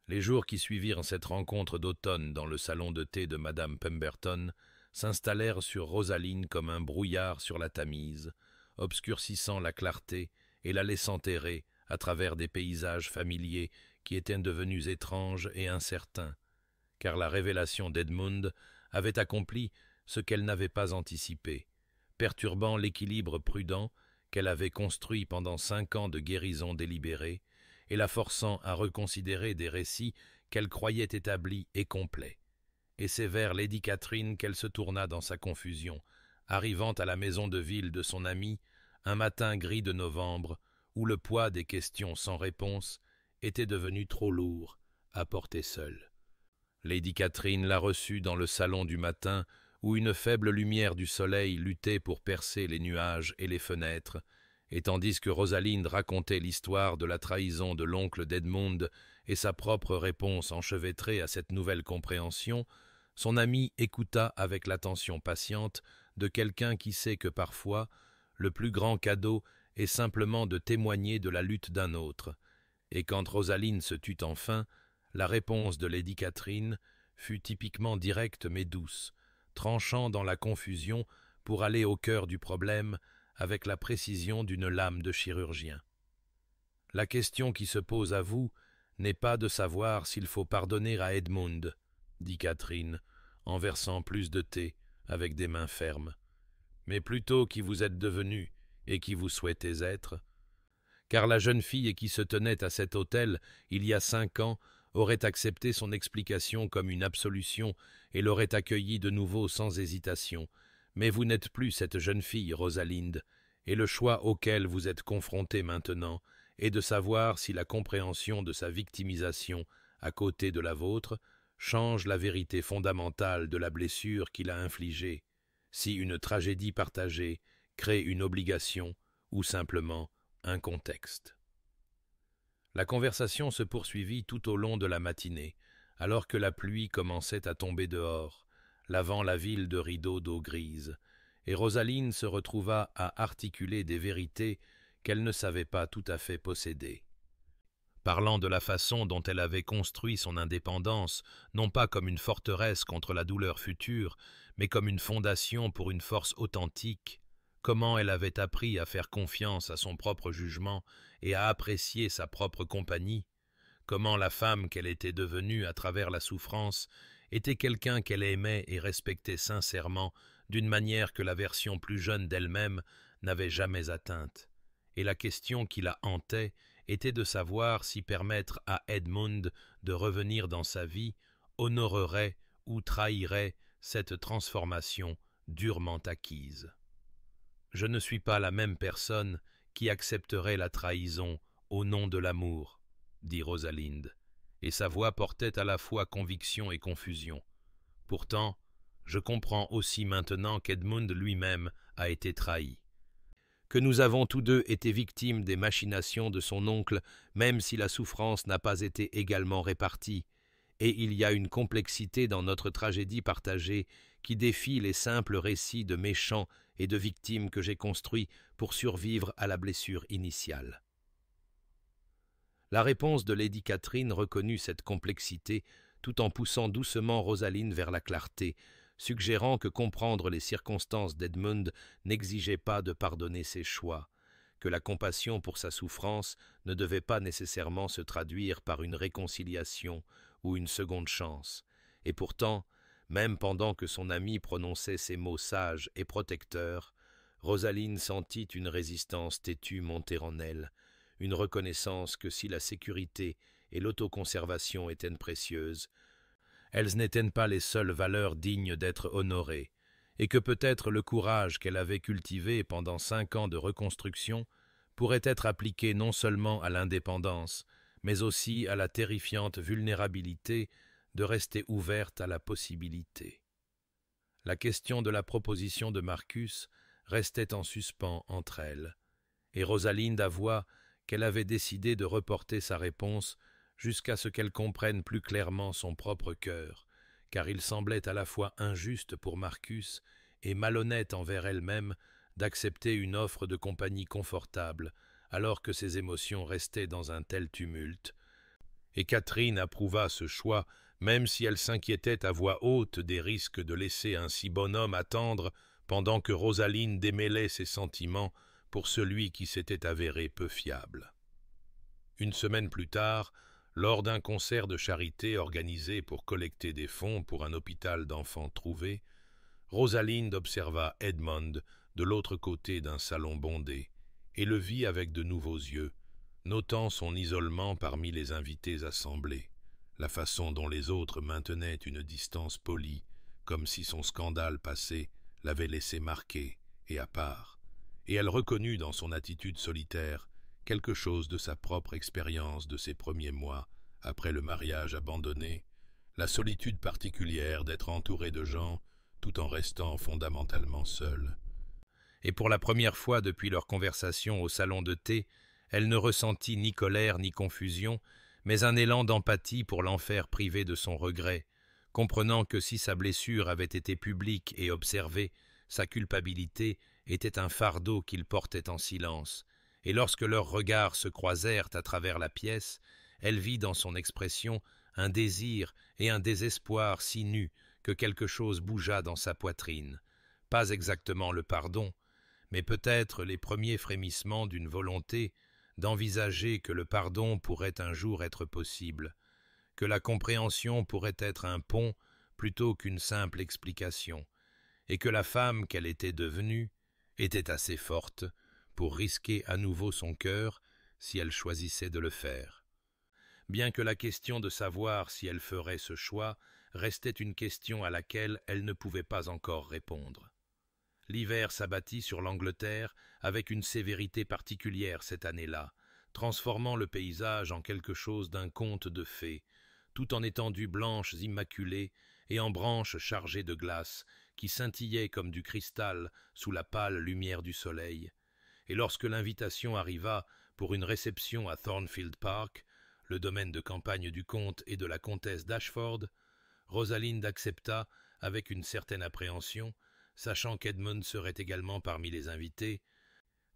Les jours qui suivirent cette rencontre d'automne dans le salon de thé de madame Pemberton s'installèrent sur Rosaline comme un brouillard sur la Tamise, obscurcissant la clarté et la laissant errer à travers des paysages familiers qui étaient devenus étranges et incertains, car la révélation d'Edmund avait accompli ce qu'elle n'avait pas anticipé, perturbant l'équilibre prudent qu'elle avait construit pendant 5 ans de guérison délibérée, et la forçant à reconsidérer des récits qu'elle croyait établis et complets. Et c'est vers Lady Catherine qu'elle se tourna dans sa confusion, arrivant à la maison de ville de son amie, un matin gris de novembre, où le poids des questions sans réponse était devenu trop lourd à porter seule. Lady Catherine la reçut dans le salon du matin, où une faible lumière du soleil luttait pour percer les nuages et les fenêtres, et tandis que Rosalind racontait l'histoire de la trahison de l'oncle d'Edmund et sa propre réponse enchevêtrée à cette nouvelle compréhension, son amie écouta avec l'attention patiente de quelqu'un qui sait que parfois le plus grand cadeau est simplement de témoigner de la lutte d'un autre, et quand Rosaline se tut enfin, la réponse de Lady Catherine fut typiquement directe mais douce, tranchant dans la confusion pour aller au cœur du problème avec la précision d'une lame de chirurgien. La question qui se pose à vous n'est pas de savoir s'il faut pardonner à Edmund, dit Catherine, en versant plus de thé avec des mains fermes, mais plutôt qui vous êtes devenu et qui vous souhaitez être, car la jeune fille qui se tenait à cet hôtel il y a 5 ans aurait accepté son explication comme une absolution et l'aurait accueillie de nouveau sans hésitation. Mais vous n'êtes plus cette jeune fille, Rosalinde, et le choix auquel vous êtes confrontée maintenant est de savoir si la compréhension de sa victimisation à côté de la vôtre change la vérité fondamentale de la blessure qu'il a infligée, si une tragédie partagée crée une obligation ou simplement un contexte. La conversation se poursuivit tout au long de la matinée, alors que la pluie commençait à tomber dehors, lavant la ville de rideaux d'eau grise, et Rosaline se retrouva à articuler des vérités qu'elle ne savait pas tout à fait posséder. Parlant de la façon dont elle avait construit son indépendance, non pas comme une forteresse contre la douleur future, mais comme une fondation pour une force authentique, comment elle avait appris à faire confiance à son propre jugement et à apprécier sa propre compagnie, comment la femme qu'elle était devenue à travers la souffrance était quelqu'un qu'elle aimait et respectait sincèrement d'une manière que la version plus jeune d'elle-même n'avait jamais atteinte. Et la question qui la hantait était de savoir si permettre à Edmund de revenir dans sa vie honorerait ou trahirait cette transformation durement acquise. Je ne suis pas la même personne qui accepterait la trahison au nom de l'amour, dit Rosalinde, et sa voix portait à la fois conviction et confusion. Pourtant, je comprends aussi maintenant qu'Edmund lui-même a été trahi, que nous avons tous deux été victimes des machinations de son oncle, même si la souffrance n'a pas été également répartie, et il y a une complexité dans notre tragédie partagée qui défie les simples récits de méchants et de victimes que j'ai construits pour survivre à la blessure initiale. La réponse de Lady Catherine reconnut cette complexité tout en poussant doucement Rosaline vers la clarté, suggérant que comprendre les circonstances d'Edmund n'exigeait pas de pardonner ses choix, que la compassion pour sa souffrance ne devait pas nécessairement se traduire par une réconciliation ou une seconde chance, et pourtant, même pendant que son amie prononçait ces mots sages et protecteurs, Rosaline sentit une résistance têtue monter en elle, une reconnaissance que si la sécurité et l'autoconservation étaient précieuses, elles n'étaient pas les seules valeurs dignes d'être honorées, et que peut-être le courage qu'elle avait cultivé pendant 5 ans de reconstruction pourrait être appliqué non seulement à l'indépendance, mais aussi à la terrifiante vulnérabilité de rester ouverte à la possibilité. La question de la proposition de Marcus restait en suspens entre elles, et Rosalinde avoua qu'elle avait décidé de reporter sa réponse jusqu'à ce qu'elle comprenne plus clairement son propre cœur, car il semblait à la fois injuste pour Marcus et malhonnête envers elle-même d'accepter une offre de compagnie confortable alors que ses émotions restaient dans un tel tumulte, et Catherine approuva ce choix, même si elle s'inquiétait à voix haute des risques de laisser un si bon homme attendre pendant que Rosaline démêlait ses sentiments pour celui qui s'était avéré peu fiable. Une semaine plus tard, lors d'un concert de charité organisé pour collecter des fonds pour un hôpital d'enfants trouvé, Rosalind observa Edmond de l'autre côté d'un salon bondé et le vit avec de nouveaux yeux, notant son isolement parmi les invités assemblés, la façon dont les autres maintenaient une distance polie, comme si son scandale passé l'avait laissé marqué et à part, et elle reconnut dans son attitude solitaire quelque chose de sa propre expérience de ses premiers mois après le mariage abandonné, la solitude particulière d'être entouré de gens tout en restant fondamentalement seul. Et pour la première fois depuis leur conversation au salon de thé, elle ne ressentit ni colère ni confusion, mais un élan d'empathie pour l'enfer privé de son regret, comprenant que si sa blessure avait été publique et observée, sa culpabilité était un fardeau qu'il portait en silence, et lorsque leurs regards se croisèrent à travers la pièce, elle vit dans son expression un désir et un désespoir si nus que quelque chose bougea dans sa poitrine. Pas exactement le pardon, mais peut-être les premiers frémissements d'une volonté d'envisager que le pardon pourrait un jour être possible, que la compréhension pourrait être un pont plutôt qu'une simple explication, et que la femme qu'elle était devenue était assez forte pour risquer à nouveau son cœur si elle choisissait de le faire. Bien que la question de savoir si elle ferait ce choix restait une question à laquelle elle ne pouvait pas encore répondre. L'hiver s'abattit sur l'Angleterre avec une sévérité particulière cette année-là, transformant le paysage en quelque chose d'un conte de fées, tout en étendues blanches immaculées et en branches chargées de glace qui scintillaient comme du cristal sous la pâle lumière du soleil. Et lorsque l'invitation arriva pour une réception à Thornfield Park, le domaine de campagne du comte et de la comtesse d'Ashford, Rosalind accepta avec une certaine appréhension, sachant qu'Edmund serait également parmi les invités,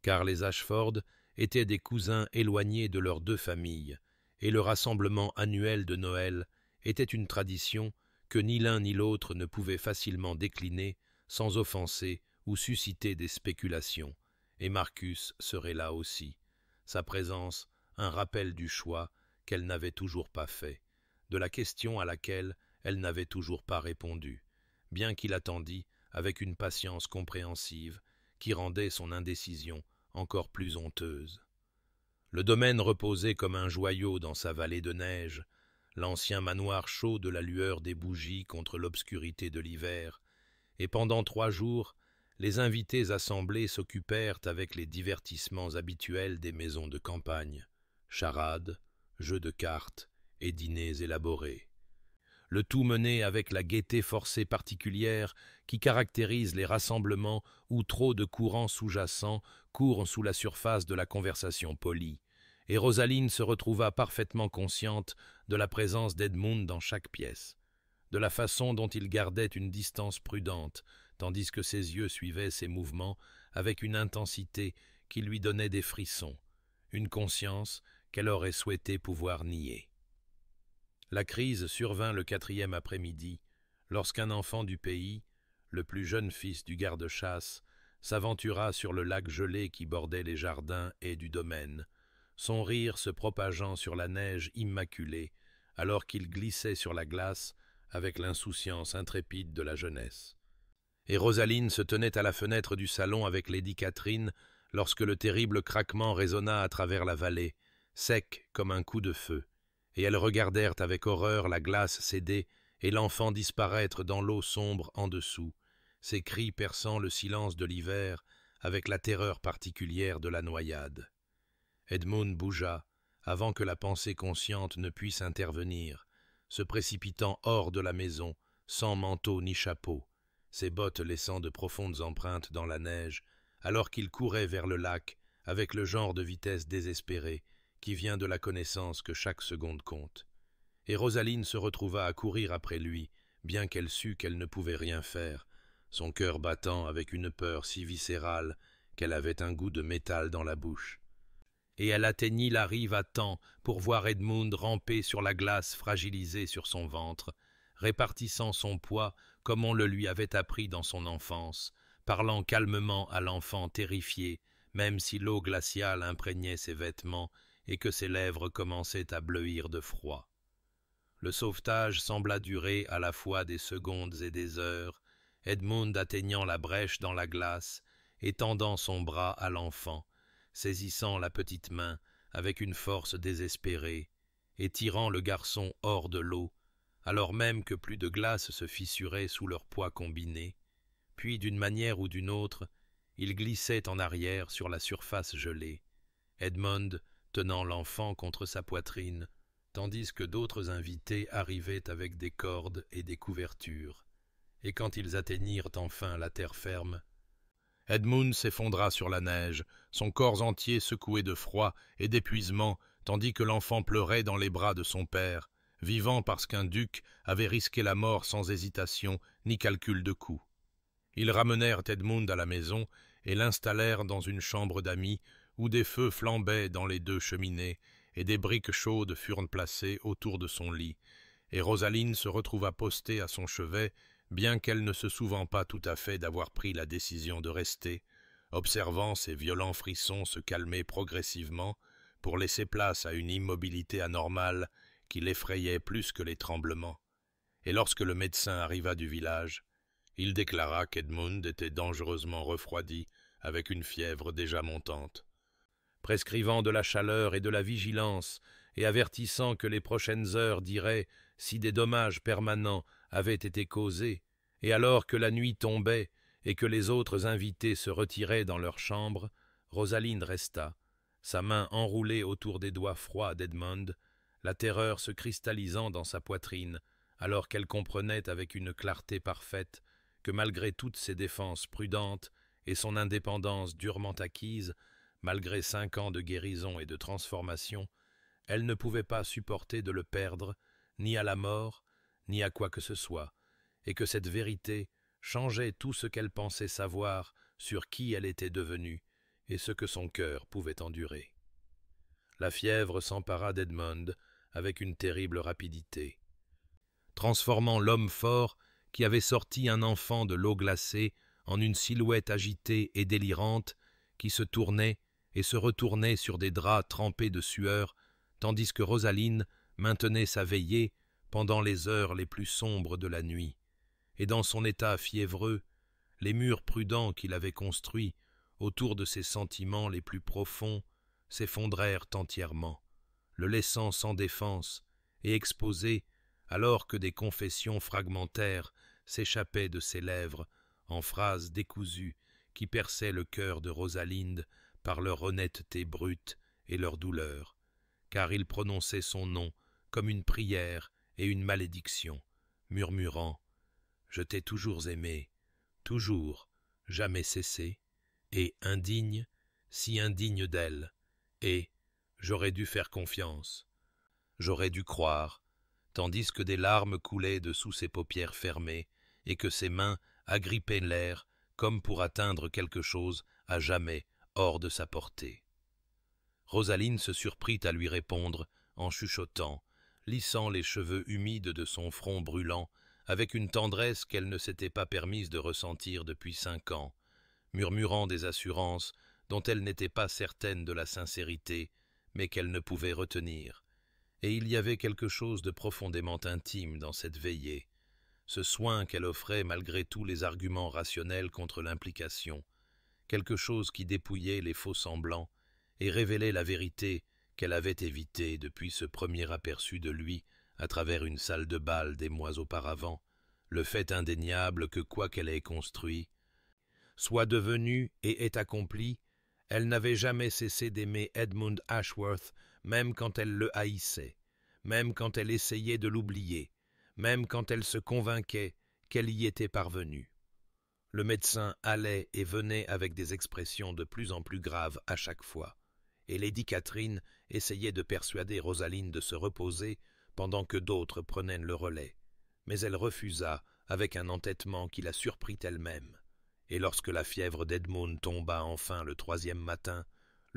car les Ashford étaient des cousins éloignés de leurs deux familles, et le rassemblement annuel de Noël était une tradition que ni l'un ni l'autre ne pouvait facilement décliner sans offenser ou susciter des spéculations, et Marcus serait là aussi, sa présence un rappel du choix qu'elle n'avait toujours pas fait, de la question à laquelle elle n'avait toujours pas répondu, bien qu'il attendît avec une patience compréhensive qui rendait son indécision encore plus honteuse. Le domaine reposait comme un joyau dans sa vallée de neige, l'ancien manoir chaud de la lueur des bougies contre l'obscurité de l'hiver, et pendant 3 jours, les invités assemblés s'occupèrent avec les divertissements habituels des maisons de campagne, charades, jeux de cartes et dîners élaborés. Le tout mené avec la gaieté forcée particulière qui caractérise les rassemblements où trop de courants sous-jacents courent sous la surface de la conversation polie, et Rosaline se retrouva parfaitement consciente de la présence d'Edmund dans chaque pièce, de la façon dont il gardait une distance prudente, tandis que ses yeux suivaient ses mouvements avec une intensité qui lui donnait des frissons, une conscience qu'elle aurait souhaité pouvoir nier. La crise survint le 4e après-midi, lorsqu'un enfant du pays, le plus jeune fils du garde-chasse, s'aventura sur le lac gelé qui bordait les jardins et du domaine, son rire se propageant sur la neige immaculée, alors qu'il glissait sur la glace avec l'insouciance intrépide de la jeunesse. Et Rosaline se tenait à la fenêtre du salon avec Lady Catherine lorsque le terrible craquement résonna à travers la vallée, sec comme un coup de feu, et elles regardèrent avec horreur la glace céder et l'enfant disparaître dans l'eau sombre en dessous, ses cris perçant le silence de l'hiver avec la terreur particulière de la noyade. Edmund bougea, avant que la pensée consciente ne puisse intervenir, se précipitant hors de la maison, sans manteau ni chapeau, ses bottes laissant de profondes empreintes dans la neige, alors qu'il courait vers le lac avec le genre de vitesse désespérée qui vient de la connaissance que chaque seconde compte. Et Rosaline se retrouva à courir après lui, bien qu'elle sût qu'elle ne pouvait rien faire, son cœur battant avec une peur si viscérale qu'elle avait un goût de métal dans la bouche. et elle atteignit la rive à temps pour voir Edmund ramper sur la glace fragilisé sur son ventre, répartissant son poids comme on le lui avait appris dans son enfance, parlant calmement à l'enfant terrifié, même si l'eau glaciale imprégnait ses vêtements et que ses lèvres commençaient à bleuir de froid. Le sauvetage sembla durer à la fois des secondes et des heures, Edmund atteignant la brèche dans la glace et tendant son bras à l'enfant, saisissant la petite main avec une force désespérée et tirant le garçon hors de l'eau, alors même que plus de glace se fissurait sous leur poids combiné, puis d'une manière ou d'une autre, ils glissaient en arrière sur la surface gelée, Edmund tenant l'enfant contre sa poitrine, tandis que d'autres invités arrivaient avec des cordes et des couvertures. Et quand ils atteignirent enfin la terre ferme, Edmund s'effondra sur la neige, son corps entier secoué de froid et d'épuisement, tandis que l'enfant pleurait dans les bras de son père, vivant parce qu'un duc avait risqué la mort sans hésitation ni calcul de coût. Ils ramenèrent Edmund à la maison et l'installèrent dans une chambre d'amis où des feux flambaient dans les 2 cheminées et des briques chaudes furent placées autour de son lit, et Rosaline se retrouva postée à son chevet, bien qu'elle ne se souvînt pas tout à fait d'avoir pris la décision de rester, observant ses violents frissons se calmer progressivement pour laisser place à une immobilité anormale qui l'effrayait plus que les tremblements. Et lorsque le médecin arriva du village, il déclara qu'Edmund était dangereusement refroidi avec une fièvre déjà montante. Prescrivant de la chaleur et de la vigilance et avertissant que les prochaines heures diraient si des dommages permanents avaient été causés, et alors que la nuit tombait et que les autres invités se retiraient dans leur chambre, Rosaline resta, sa main enroulée autour des doigts froids d'Edmund, la terreur se cristallisant dans sa poitrine, alors qu'elle comprenait avec une clarté parfaite que malgré toutes ses défenses prudentes et son indépendance durement acquise, malgré 5 ans de guérison et de transformation, elle ne pouvait pas supporter de le perdre, ni à la mort, ni à quoi que ce soit, et que cette vérité changeait tout ce qu'elle pensait savoir sur qui elle était devenue et ce que son cœur pouvait endurer. La fièvre s'empara d'Edmund avec une terrible rapidité. Transformant l'homme fort qui avait sorti un enfant de l'eau glacée en une silhouette agitée et délirante qui se tournait et se retournait sur des draps trempés de sueur, tandis que Rosaline maintenait sa veillée pendant les heures les plus sombres de la nuit. Et dans son état fiévreux, les murs prudents qu'il avait construits autour de ses sentiments les plus profonds s'effondrèrent entièrement, le laissant sans défense et exposé alors que des confessions fragmentaires s'échappaient de ses lèvres en phrases décousues qui perçaient le cœur de Rosalinde par leur honnêteté brute et leur douleur, car il prononçait son nom comme une prière et une malédiction, murmurant « Je t'ai toujours aimé, toujours, jamais cessé, et indigne, si indigne d'elle, et j'aurais dû faire confiance, j'aurais dû croire, tandis que des larmes coulaient dessous ses paupières fermées et que ses mains agrippaient l'air comme pour atteindre quelque chose à jamais hors de sa portée. Rosaline se surprit à lui répondre en chuchotant, lissant les cheveux humides de son front brûlant avec une tendresse qu'elle ne s'était pas permise de ressentir depuis 5 ans, murmurant des assurances dont elle n'était pas certaine de la sincérité, mais qu'elle ne pouvait retenir. Et il y avait quelque chose de profondément intime dans cette veillée, ce soin qu'elle offrait malgré tous les arguments rationnels contre l'implication, quelque chose qui dépouillait les faux-semblants et révélait la vérité qu'elle avait évitée depuis ce premier aperçu de lui à travers une salle de bal des mois auparavant, le fait indéniable que quoi qu'elle ait construit, soit devenu et ait accompli, elle n'avait jamais cessé d'aimer Edmund Ashworth, même quand elle le haïssait, même quand elle essayait de l'oublier, même quand elle se convainquait qu'elle y était parvenue. Le médecin allait et venait avec des expressions de plus en plus graves à chaque fois, et Lady Catherine essayait de persuader Rosaline de se reposer pendant que d'autres prenaient le relais, mais elle refusa avec un entêtement qui la surprit elle-même. Et lorsque la fièvre d'Edmund tomba enfin le 3e matin,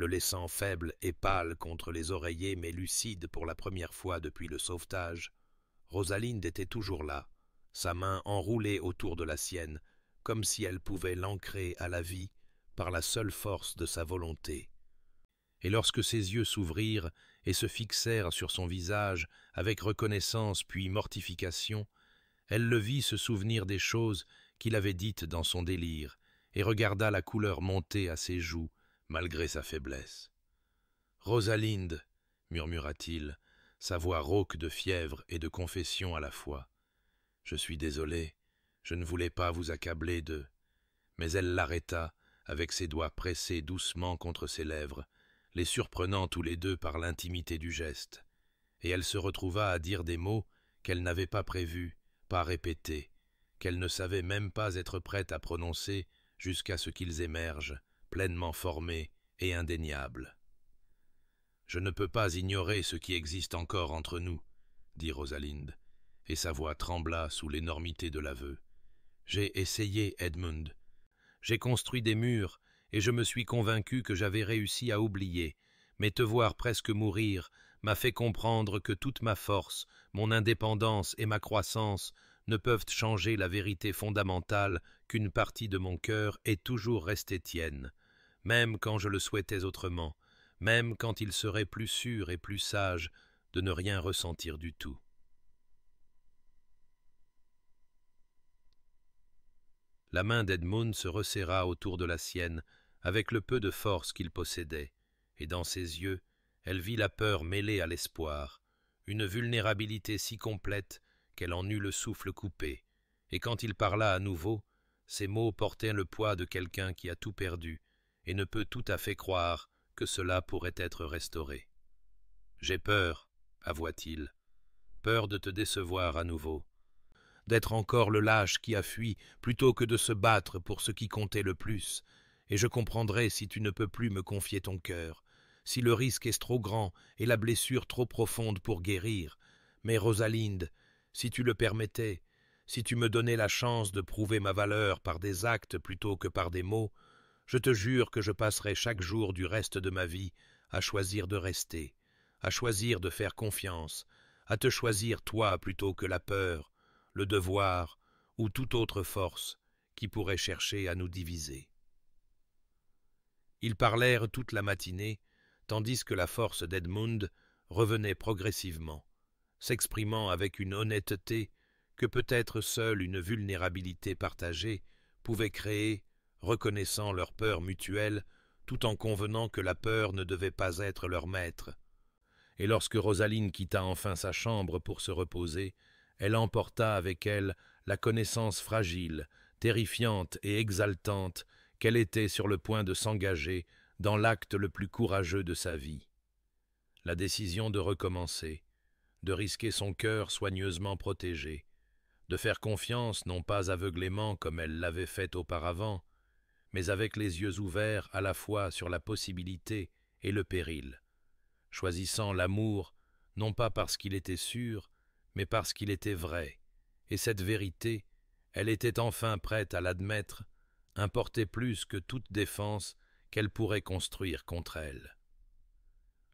le laissant faible et pâle contre les oreillers, mais lucide pour la première fois depuis le sauvetage. Rosalinde était toujours là, sa main enroulée autour de la sienne, comme si elle pouvait l'ancrer à la vie par la seule force de sa volonté. Et lorsque ses yeux s'ouvrirent et se fixèrent sur son visage avec reconnaissance puis mortification, elle le vit se souvenir des choses qu'il avait dites dans son délire, et regarda la couleur monter à ses joues, malgré sa faiblesse. « Rosalinde, murmura-t-il, sa voix rauque de fièvre et de confession à la fois. « Je suis désolé, je ne voulais pas vous accabler de... » Mais elle l'arrêta, avec ses doigts pressés doucement contre ses lèvres, les surprenant tous les deux par l'intimité du geste, et elle se retrouva à dire des mots qu'elle n'avait pas prévus, pas répétés, qu'elle ne savait même pas être prête à prononcer jusqu'à ce qu'ils émergent, pleinement formés et indéniables. « Je ne peux pas ignorer ce qui existe encore entre nous, » dit Rosalinde, et sa voix trembla sous l'énormité de l'aveu. « J'ai essayé, Edmund. J'ai construit des murs, et je me suis convaincu que j'avais réussi à oublier, mais te voir presque mourir m'a fait comprendre que toute ma force, mon indépendance et ma croissance ne peuvent changer la vérité fondamentale qu'une partie de mon cœur est toujours restée tienne, même quand je le souhaitais autrement, même quand il serait plus sûr et plus sage de ne rien ressentir du tout. » La main d'Edmund se resserra autour de la sienne avec le peu de force qu'il possédait, et dans ses yeux, elle vit la peur mêlée à l'espoir, une vulnérabilité si complète qu'elle en eut le souffle coupé, et quand il parla à nouveau, ses mots portaient le poids de quelqu'un qui a tout perdu et ne peut tout à fait croire que cela pourrait être restauré. « J'ai peur, avoua-t-il, peur de te décevoir à nouveau, d'être encore le lâche qui a fui plutôt que de se battre pour ce qui comptait le plus, et je comprendrai si tu ne peux plus me confier ton cœur, si le risque est trop grand et la blessure trop profonde pour guérir. Mais Rosalinde, si tu le permettais, si tu me donnais la chance de prouver ma valeur par des actes plutôt que par des mots, je te jure que je passerai chaque jour du reste de ma vie à choisir de rester, à choisir de faire confiance, à te choisir toi plutôt que la peur, le devoir ou toute autre force qui pourrait chercher à nous diviser. » Ils parlèrent toute la matinée, tandis que la force d'Edmund revenait progressivement, s'exprimant avec une honnêteté que peut-être seule une vulnérabilité partagée pouvait créer, reconnaissant leur peur mutuelle, tout en convenant que la peur ne devait pas être leur maître. Et lorsque Rosalinde quitta enfin sa chambre pour se reposer, elle emporta avec elle la connaissance fragile, terrifiante et exaltante qu'elle était sur le point de s'engager dans l'acte le plus courageux de sa vie. La décision de recommencer, de risquer son cœur soigneusement protégé, de faire confiance non pas aveuglément comme elle l'avait fait auparavant, mais avec les yeux ouverts à la fois sur la possibilité et le péril, choisissant l'amour non pas parce qu'il était sûr, mais parce qu'il était vrai, et cette vérité, elle était enfin prête à l'admettre, importait plus que toute défense qu'elle pourrait construire contre elle.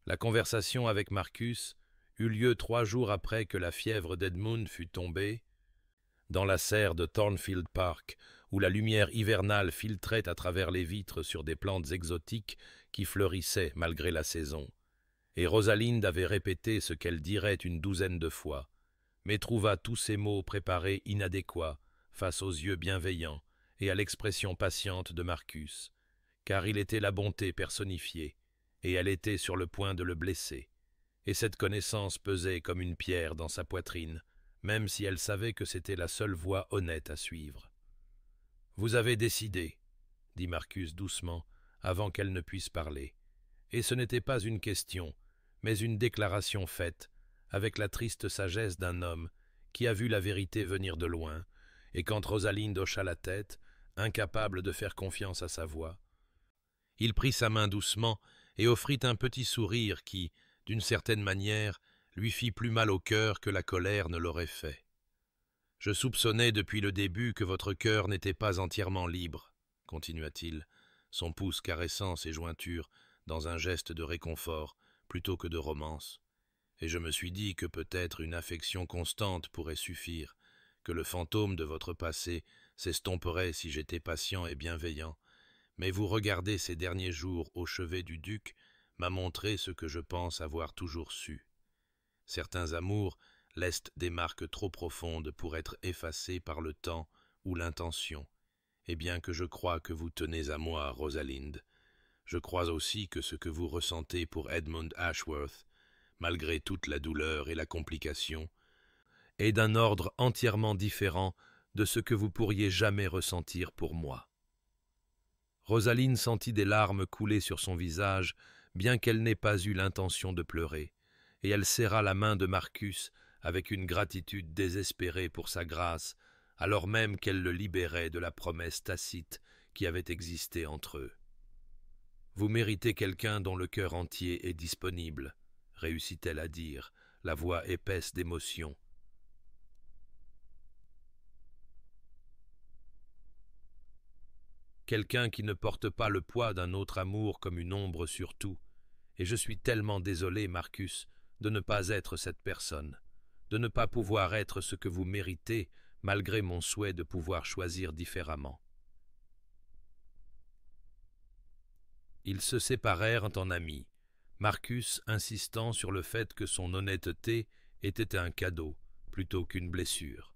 La conversation avec Marcus eut lieu 3 jours après que la fièvre d'Edmund fut tombée, dans la serre de Thornfield Park, où la lumière hivernale filtrait à travers les vitres sur des plantes exotiques qui fleurissaient malgré la saison. Et Rosalinde avait répété ce qu'elle dirait une 12aine de fois, mais trouva tous ces mots préparés inadéquats face aux yeux bienveillants et à l'expression patiente de Marcus, car il était la bonté personnifiée, et elle était sur le point de le blesser, et cette connaissance pesait comme une pierre dans sa poitrine, même si elle savait que c'était la seule voie honnête à suivre. « Vous avez décidé, » dit Marcus doucement, avant qu'elle ne puisse parler, et ce n'était pas une question, mais une déclaration faite, avec la triste sagesse d'un homme qui a vu la vérité venir de loin, et quand Rosalinde hocha la tête, incapable de faire confiance à sa voix, il prit sa main doucement et offrit un petit sourire qui, d'une certaine manière, lui fit plus mal au cœur que la colère ne l'aurait fait. « Je soupçonnais depuis le début que votre cœur n'était pas entièrement libre, » continua-t-il, son pouce caressant ses jointures dans un geste de réconfort plutôt que de romance, et je me suis dit que peut-être une affection constante pourrait suffire, que le fantôme de votre passé s'estomperait si j'étais patient et bienveillant. Mais vous regardez ces derniers jours au chevet du duc m'a montré ce que je pense avoir toujours su. Certains amours laissent des marques trop profondes pour être effacées par le temps ou l'intention. Et bien que je crois que vous tenez à moi, Rosalind, je crois aussi que ce que vous ressentez pour Edmund Ashworth, malgré toute la douleur et la complication, est d'un ordre entièrement différent de ce que vous pourriez jamais ressentir pour moi. Rosaline sentit des larmes couler sur son visage, bien qu'elle n'ait pas eu l'intention de pleurer, et elle serra la main de Marcus avec une gratitude désespérée pour sa grâce, alors même qu'elle le libérait de la promesse tacite qui avait existé entre eux. « Vous méritez quelqu'un dont le cœur entier est disponible », réussit-elle à dire, la voix épaisse d'émotion. Quelqu'un qui ne porte pas le poids d'un autre amour comme une ombre sur tout. Et je suis tellement désolé, Marcus, de ne pas être cette personne, de ne pas pouvoir être ce que vous méritez, malgré mon souhait de pouvoir choisir différemment. Ils se séparèrent en amis, Marcus insistant sur le fait que son honnêteté était un cadeau plutôt qu'une blessure.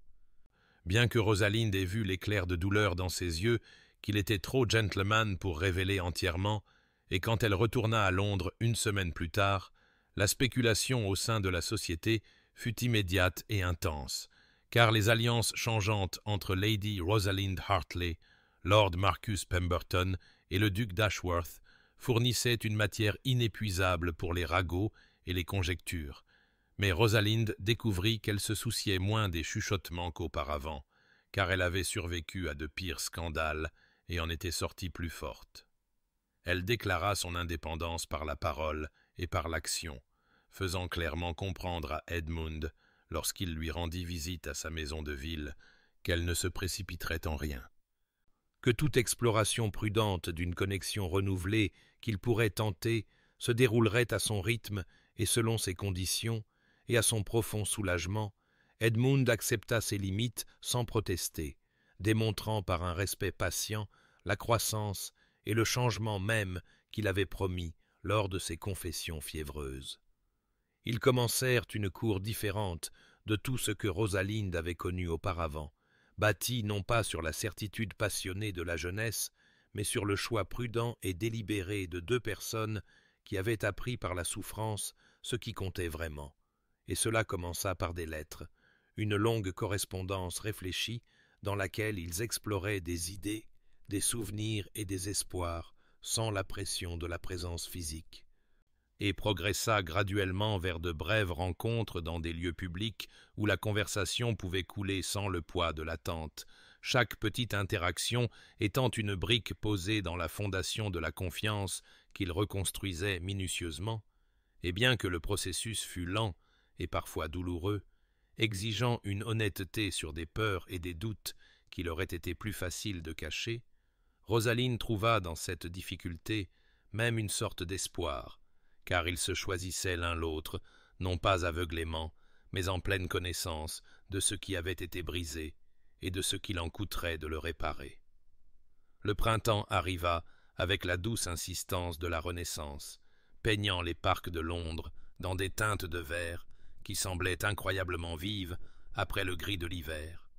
Bien que Rosalind ait vu l'éclair de douleur dans ses yeux, qu'il était trop gentleman pour révéler entièrement, et quand elle retourna à Londres une semaine plus tard, la spéculation au sein de la société fut immédiate et intense, car les alliances changeantes entre Lady Rosalind Hartley, Lord Marcus Pemberton et le duc d'Ashworth fournissaient une matière inépuisable pour les ragots et les conjectures. Mais Rosalind découvrit qu'elle se souciait moins des chuchotements qu'auparavant, car elle avait survécu à de pires scandales et en était sortie plus forte. Elle déclara son indépendance par la parole et par l'action, faisant clairement comprendre à Edmund, lorsqu'il lui rendit visite à sa maison de ville, qu'elle ne se précipiterait en rien. Que toute exploration prudente d'une connexion renouvelée qu'il pourrait tenter se déroulerait à son rythme et selon ses conditions, et à son profond soulagement, Edmund accepta ses limites sans protester, démontrant par un respect patient la croissance et le changement même qu'il avait promis lors de ses confessions fiévreuses. Ils commencèrent une cour différente de tout ce que Rosalind avait connu auparavant, bâtie non pas sur la certitude passionnée de la jeunesse, mais sur le choix prudent et délibéré de deux personnes qui avaient appris par la souffrance ce qui comptait vraiment. Et cela commença par des lettres, une longue correspondance réfléchie dans laquelle ils exploraient des idées, des souvenirs et des espoirs, sans la pression de la présence physique, et progressa graduellement vers de brèves rencontres dans des lieux publics où la conversation pouvait couler sans le poids de l'attente, chaque petite interaction étant une brique posée dans la fondation de la confiance qu'il reconstruisait minutieusement, et bien que le processus fût lent et parfois douloureux, exigeant une honnêteté sur des peurs et des doutes qu'il aurait été plus facile de cacher, Rosaline trouva dans cette difficulté même une sorte d'espoir, car ils se choisissaient l'un l'autre, non pas aveuglément, mais en pleine connaissance de ce qui avait été brisé et de ce qu'il en coûterait de le réparer. Le printemps arriva avec la douce insistance de la Renaissance, peignant les parcs de Londres dans des teintes de vert qui semblaient incroyablement vives après le gris de l'hiver.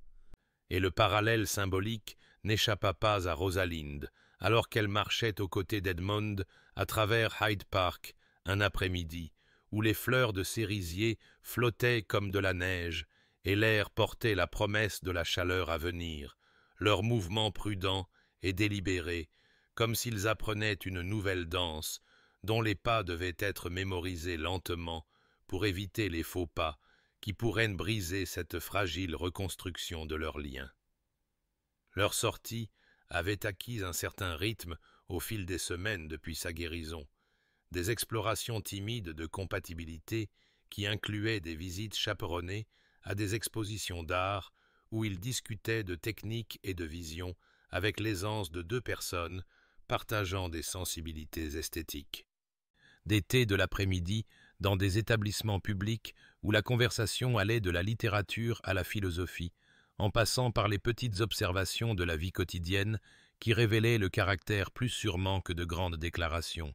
Et le parallèle symbolique n'échappa pas à Rosalind, alors qu'elle marchait aux côtés d'Edmund à travers Hyde Park un après-midi, où les fleurs de cerisier flottaient comme de la neige, et l'air portait la promesse de la chaleur à venir, leurs mouvements prudents et délibérés, comme s'ils apprenaient une nouvelle danse, dont les pas devaient être mémorisés lentement pour éviter les faux pas qui pourraient briser cette fragile reconstruction de leurs liens. Leur sortie avait acquis un certain rythme au fil des semaines depuis sa guérison, des explorations timides de compatibilité qui incluaient des visites chaperonnées à des expositions d'art où ils discutaient de technique et de vision avec l'aisance de deux personnes partageant des sensibilités esthétiques. des thés de l'après-midi dans des établissements publics où la conversation allait de la littérature à la philosophie, en passant par les petites observations de la vie quotidienne qui révélaient le caractère plus sûrement que de grandes déclarations,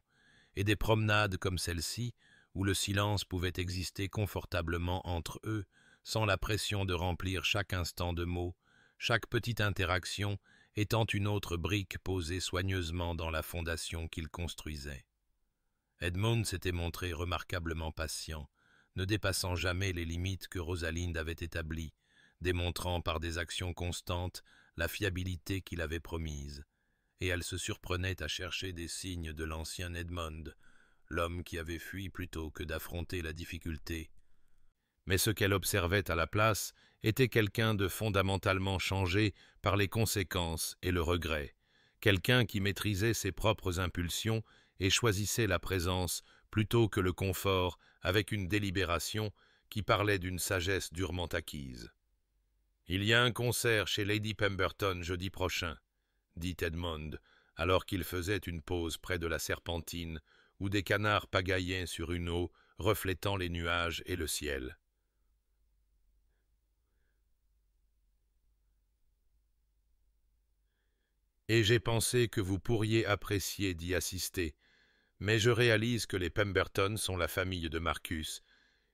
et des promenades comme celle-ci, où le silence pouvait exister confortablement entre eux, sans la pression de remplir chaque instant de mots, chaque petite interaction étant une autre brique posée soigneusement dans la fondation qu'ils construisaient. Edmund s'était montré remarquablement patient, ne dépassant jamais les limites que Rosalind avait établies, démontrant par des actions constantes la fiabilité qu'il avait promise, et elle se surprenait à chercher des signes de l'ancien Edmund, l'homme qui avait fui plutôt que d'affronter la difficulté. Mais ce qu'elle observait à la place était quelqu'un de fondamentalement changé par les conséquences et le regret, quelqu'un qui maîtrisait ses propres impulsions et choisissait la présence plutôt que le confort avec une délibération qui parlait d'une sagesse durement acquise. « Il y a un concert chez Lady Pemberton jeudi prochain, » dit Edmund, alors qu'il faisait une pause près de la Serpentine, où des canards pagaillaient sur une eau reflétant les nuages et le ciel. Et j'ai pensé que vous pourriez apprécier d'y assister, mais je réalise que les Pemberton sont la famille de Marcus,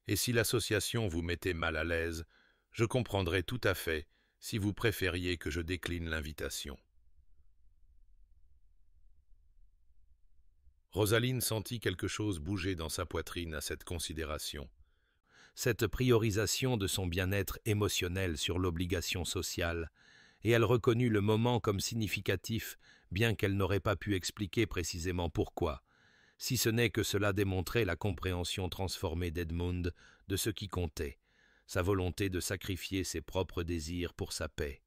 et si l'association vous mettait mal à l'aise, je comprendrais tout à fait si vous préfériez que je décline l'invitation. Rosaline sentit quelque chose bouger dans sa poitrine à cette considération. Cette priorisation de son bien-être émotionnel sur l'obligation sociale, et elle reconnut le moment comme significatif, bien qu'elle n'aurait pas pu expliquer précisément pourquoi, si ce n'est que cela démontrait la compréhension transformée d'Edmund de ce qui comptait, sa volonté de sacrifier ses propres désirs pour sa paix.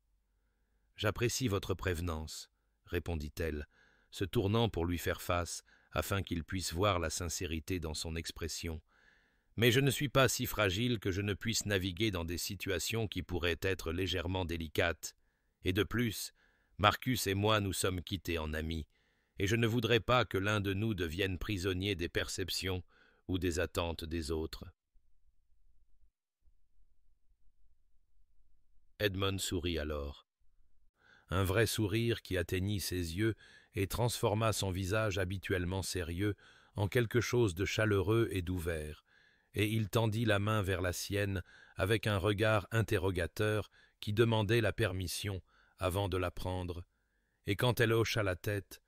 « J'apprécie votre prévenance, » répondit-elle, se tournant pour lui faire face, afin qu'il puisse voir la sincérité dans son expression. « Mais je ne suis pas si fragile que je ne puisse naviguer dans des situations qui pourraient être légèrement délicates. Et de plus, Marcus et moi nous sommes quittés en amis, et je ne voudrais pas que l'un de nous devienne prisonnier des perceptions ou des attentes des autres. » Edmund sourit alors. Un vrai sourire qui atteignit ses yeux et transforma son visage habituellement sérieux en quelque chose de chaleureux et d'ouvert, et il tendit la main vers la sienne avec un regard interrogateur qui demandait la permission avant de la prendre, et quand elle hocha la tête,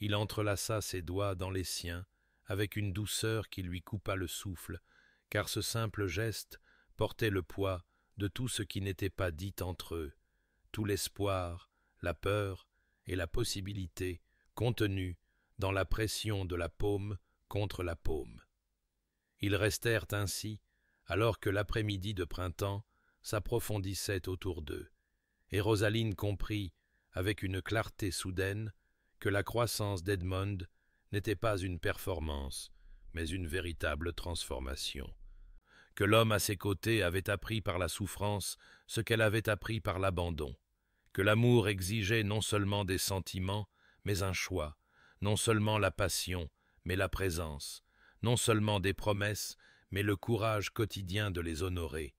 il entrelaça ses doigts dans les siens avec une douceur qui lui coupa le souffle, car ce simple geste portait le poids de tout ce qui n'était pas dit entre eux, tout l'espoir, la peur et la possibilité contenus dans la pression de la paume contre la paume. Ils restèrent ainsi, alors que l'après-midi de printemps s'approfondissait autour d'eux, et Rosaline comprit, avec une clarté soudaine, que la croissance d'Edmund n'était pas une performance, mais une véritable transformation. Que l'homme à ses côtés avait appris par la souffrance ce qu'elle avait appris par l'abandon, que l'amour exigeait non seulement des sentiments, mais un choix, non seulement la passion, mais la présence, non seulement des promesses, mais le courage quotidien de les honorer.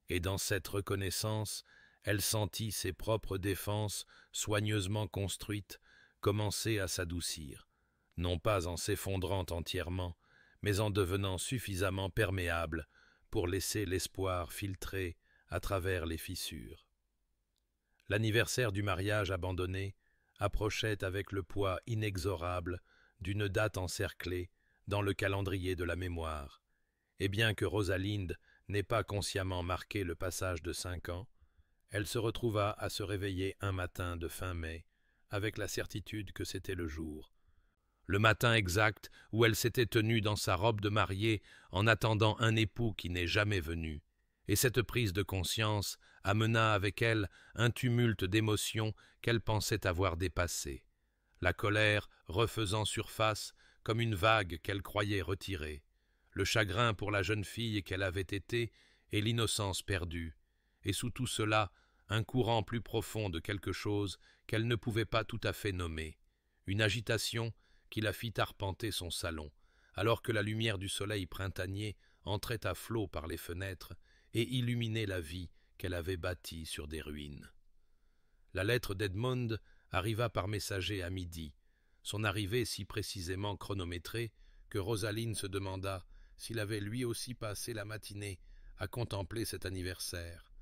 Et dans cette reconnaissance, elle sentit ses propres défenses soigneusement construites commencer à s'adoucir, non pas en s'effondrant entièrement, mais en devenant suffisamment perméables pour laisser l'espoir filtrer à travers les fissures. L'anniversaire du mariage abandonné approchait avec le poids inexorable d'une date encerclée dans le calendrier de la mémoire, et bien que Rosalind n'ait pas consciemment marqué le passage de 5 ans, elle se retrouva à se réveiller un matin de fin mai, avec la certitude que c'était le jour. Le matin exact où elle s'était tenue dans sa robe de mariée en attendant un époux qui n'est jamais venu, et cette prise de conscience amena avec elle un tumulte d'émotions qu'elle pensait avoir dépassé, la colère refaisant surface comme une vague qu'elle croyait retirée, le chagrin pour la jeune fille qu'elle avait été et l'innocence perdue, et sous tout cela un courant plus profond de quelque chose qu'elle ne pouvait pas tout à fait nommer, une agitation qui la fit arpenter son salon, alors que la lumière du soleil printanier entrait à flots par les fenêtres et illuminait la vie qu'elle avait bâtie sur des ruines. La lettre d'Edmund arriva par messager à midi, son arrivée si précisément chronométrée que Rosaline se demanda s'il avait lui aussi passé la matinée à contempler cet anniversaire.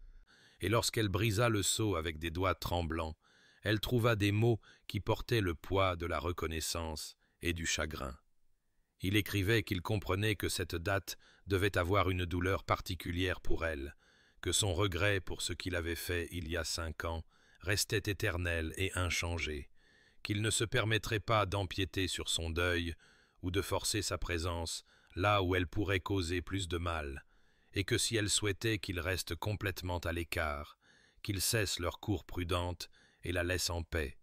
Et lorsqu'elle brisa le sceau avec des doigts tremblants, elle trouva des mots qui portaient le poids de la reconnaissance et du chagrin. Il écrivait qu'il comprenait que cette date devait avoir une douleur particulière pour elle, que son regret pour ce qu'il avait fait il y a 5 ans restait éternel et inchangé, qu'il ne se permettrait pas d'empiéter sur son deuil ou de forcer sa présence là où elle pourrait causer plus de mal, et que si elle souhaitait qu'ils restent complètement à l'écart, qu'ils cessent leur cour prudente et la laissent en paix,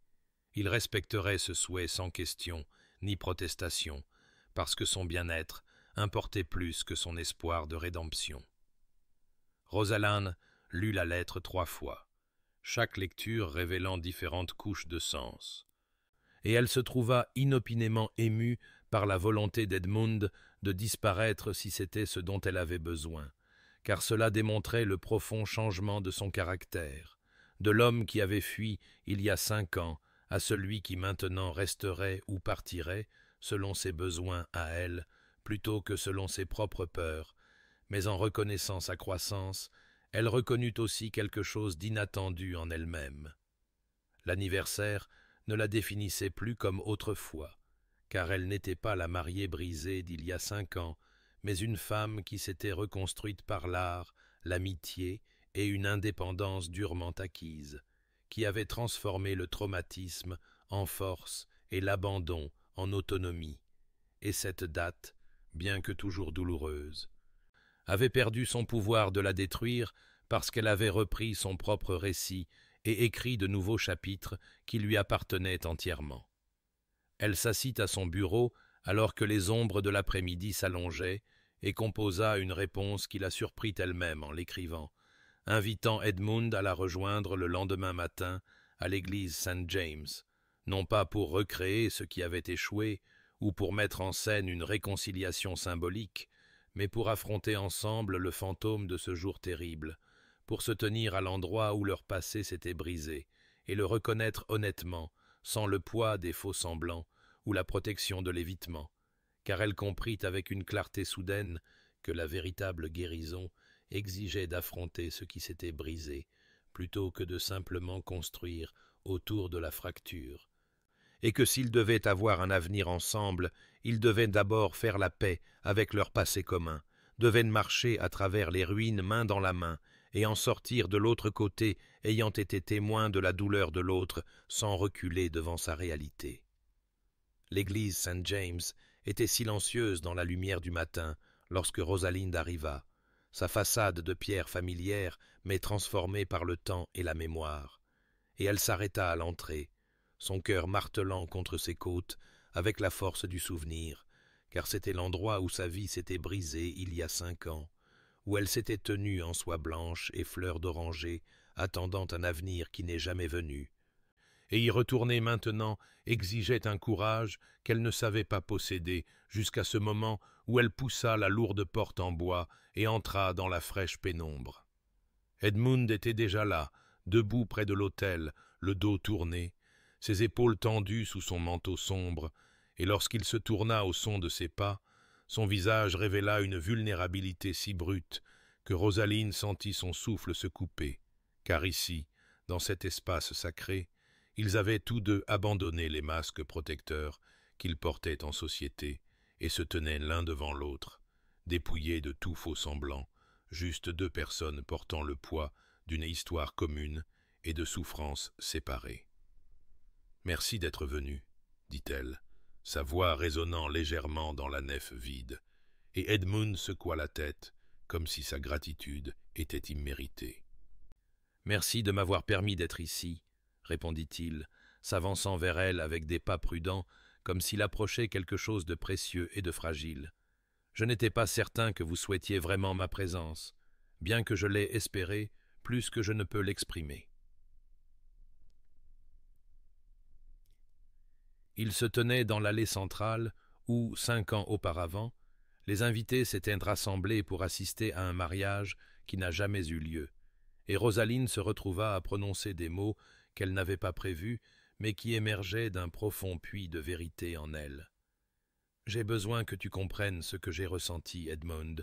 il respecterait ce souhait sans question ni protestation, parce que son bien-être importait plus que son espoir de rédemption. Rosaline lut la lettre 3 fois, chaque lecture révélant différentes couches de sens. Et elle se trouva inopinément émue par la volonté d'Edmund de disparaître si c'était ce dont elle avait besoin, car cela démontrait le profond changement de son caractère, de l'homme qui avait fui il y a 5 ans à celui qui maintenant resterait ou partirait selon ses besoins à elle, plutôt que selon ses propres peurs, mais en reconnaissant sa croissance, elle reconnut aussi quelque chose d'inattendu en elle-même. L'anniversaire ne la définissait plus comme autrefois, car elle n'était pas la mariée brisée d'il y a 5 ans, mais une femme qui s'était reconstruite par l'art, l'amitié et une indépendance durement acquise, qui avait transformé le traumatisme en force et l'abandon en autonomie, et cette date, bien que toujours douloureuse, avait perdu son pouvoir de la détruire parce qu'elle avait repris son propre récit et écrit de nouveaux chapitres qui lui appartenaient entièrement. Elle s'assit à son bureau alors que les ombres de l'après-midi s'allongeaient et composa une réponse qui la surprit elle-même en l'écrivant, invitant Edmund à la rejoindre le lendemain matin à l'église St. James, non pas pour recréer ce qui avait échoué ou pour mettre en scène une réconciliation symbolique, mais pour affronter ensemble le fantôme de ce jour terrible, pour se tenir à l'endroit où leur passé s'était brisé et le reconnaître honnêtement, sans le poids des faux semblants ou la protection de l'évitement, car elle comprit avec une clarté soudaine que la véritable guérison exigeait d'affronter ce qui s'était brisé, plutôt que de simplement construire autour de la fracture, et que s'ils devaient avoir un avenir ensemble, ils devaient d'abord faire la paix avec leur passé commun, devaient marcher à travers les ruines main dans la main, et en sortir de l'autre côté ayant été témoins de la douleur de l'autre sans reculer devant sa réalité. L'église St. James était silencieuse dans la lumière du matin lorsque Rosalinde arriva, sa façade de pierre familière mais transformée par le temps et la mémoire, et elle s'arrêta à l'entrée, son cœur martelant contre ses côtes avec la force du souvenir, car c'était l'endroit où sa vie s'était brisée il y a 5 ans, où elle s'était tenue en soie blanche et fleurs d'oranger, attendant un avenir qui n'est jamais venu. Et y retourner maintenant exigeait un courage qu'elle ne savait pas posséder jusqu'à ce moment où elle poussa la lourde porte en bois et entra dans la fraîche pénombre. Edmund était déjà là, debout près de l'autel, le dos tourné, ses épaules tendues sous son manteau sombre, et lorsqu'il se tourna au son de ses pas, son visage révéla une vulnérabilité si brute que Rosaline sentit son souffle se couper, car ici, dans cet espace sacré, ils avaient tous deux abandonné les masques protecteurs qu'ils portaient en société et se tenaient l'un devant l'autre, dépouillés de tout faux semblant, juste 2 personnes portant le poids d'une histoire commune et de souffrances séparées. « Merci d'être venu, dit-elle, sa voix résonnant légèrement dans la nef vide, et Edmund secoua la tête, comme si sa gratitude était imméritée. « Merci de m'avoir permis d'être ici, » répondit-il, s'avançant vers elle avec des pas prudents, comme s'il approchait quelque chose de précieux et de fragile. « Je n'étais pas certain que vous souhaitiez vraiment ma présence, bien que je l'ai espéré plus que je ne peux l'exprimer. » Il se tenait dans l'allée centrale, où, 5 ans auparavant, les invités s'étaient rassemblés pour assister à un mariage qui n'a jamais eu lieu, et Rosaline se retrouva à prononcer des mots qu'elle n'avait pas prévus, mais qui émergeaient d'un profond puits de vérité en elle. « J'ai besoin que tu comprennes ce que j'ai ressenti, Edmond,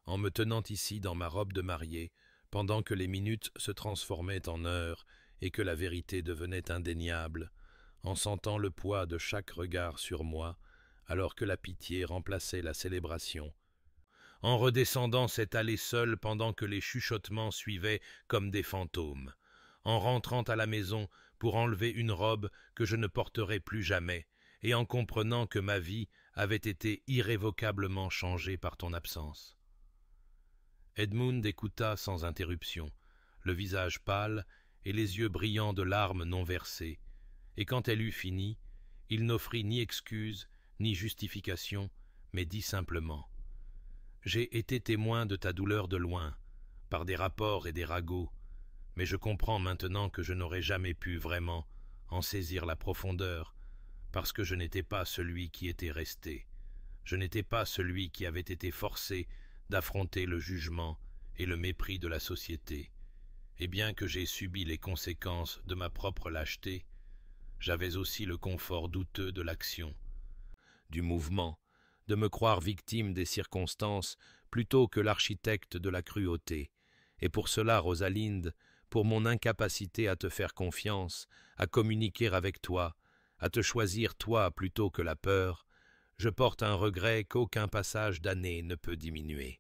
en me tenant ici dans ma robe de mariée, pendant que les minutes se transformaient en heures et que la vérité devenait indéniable, en sentant le poids de chaque regard sur moi, alors que la pitié remplaçait la célébration, en redescendant cette allée seule pendant que les chuchotements suivaient comme des fantômes, en rentrant à la maison pour enlever une robe que je ne porterai plus jamais, et en comprenant que ma vie avait été irrévocablement changée par ton absence. » Edmund écouta sans interruption, le visage pâle et les yeux brillants de larmes non versées, et quand elle eut fini, il n'offrit ni excuse ni justification, mais dit simplement « J'ai été témoin de ta douleur de loin, par des rapports et des ragots, mais je comprends maintenant que je n'aurais jamais pu vraiment en saisir la profondeur, parce que je n'étais pas celui qui était resté, je n'étais pas celui qui avait été forcé d'affronter le jugement et le mépris de la société, et bien que j'ai subi les conséquences de ma propre lâcheté, j'avais aussi le confort douteux de l'action, du mouvement, de me croire victime des circonstances plutôt que l'architecte de la cruauté. Et pour cela, Rosalinde, pour mon incapacité à te faire confiance, à communiquer avec toi, à te choisir toi plutôt que la peur, je porte un regret qu'aucun passage d'année ne peut diminuer. »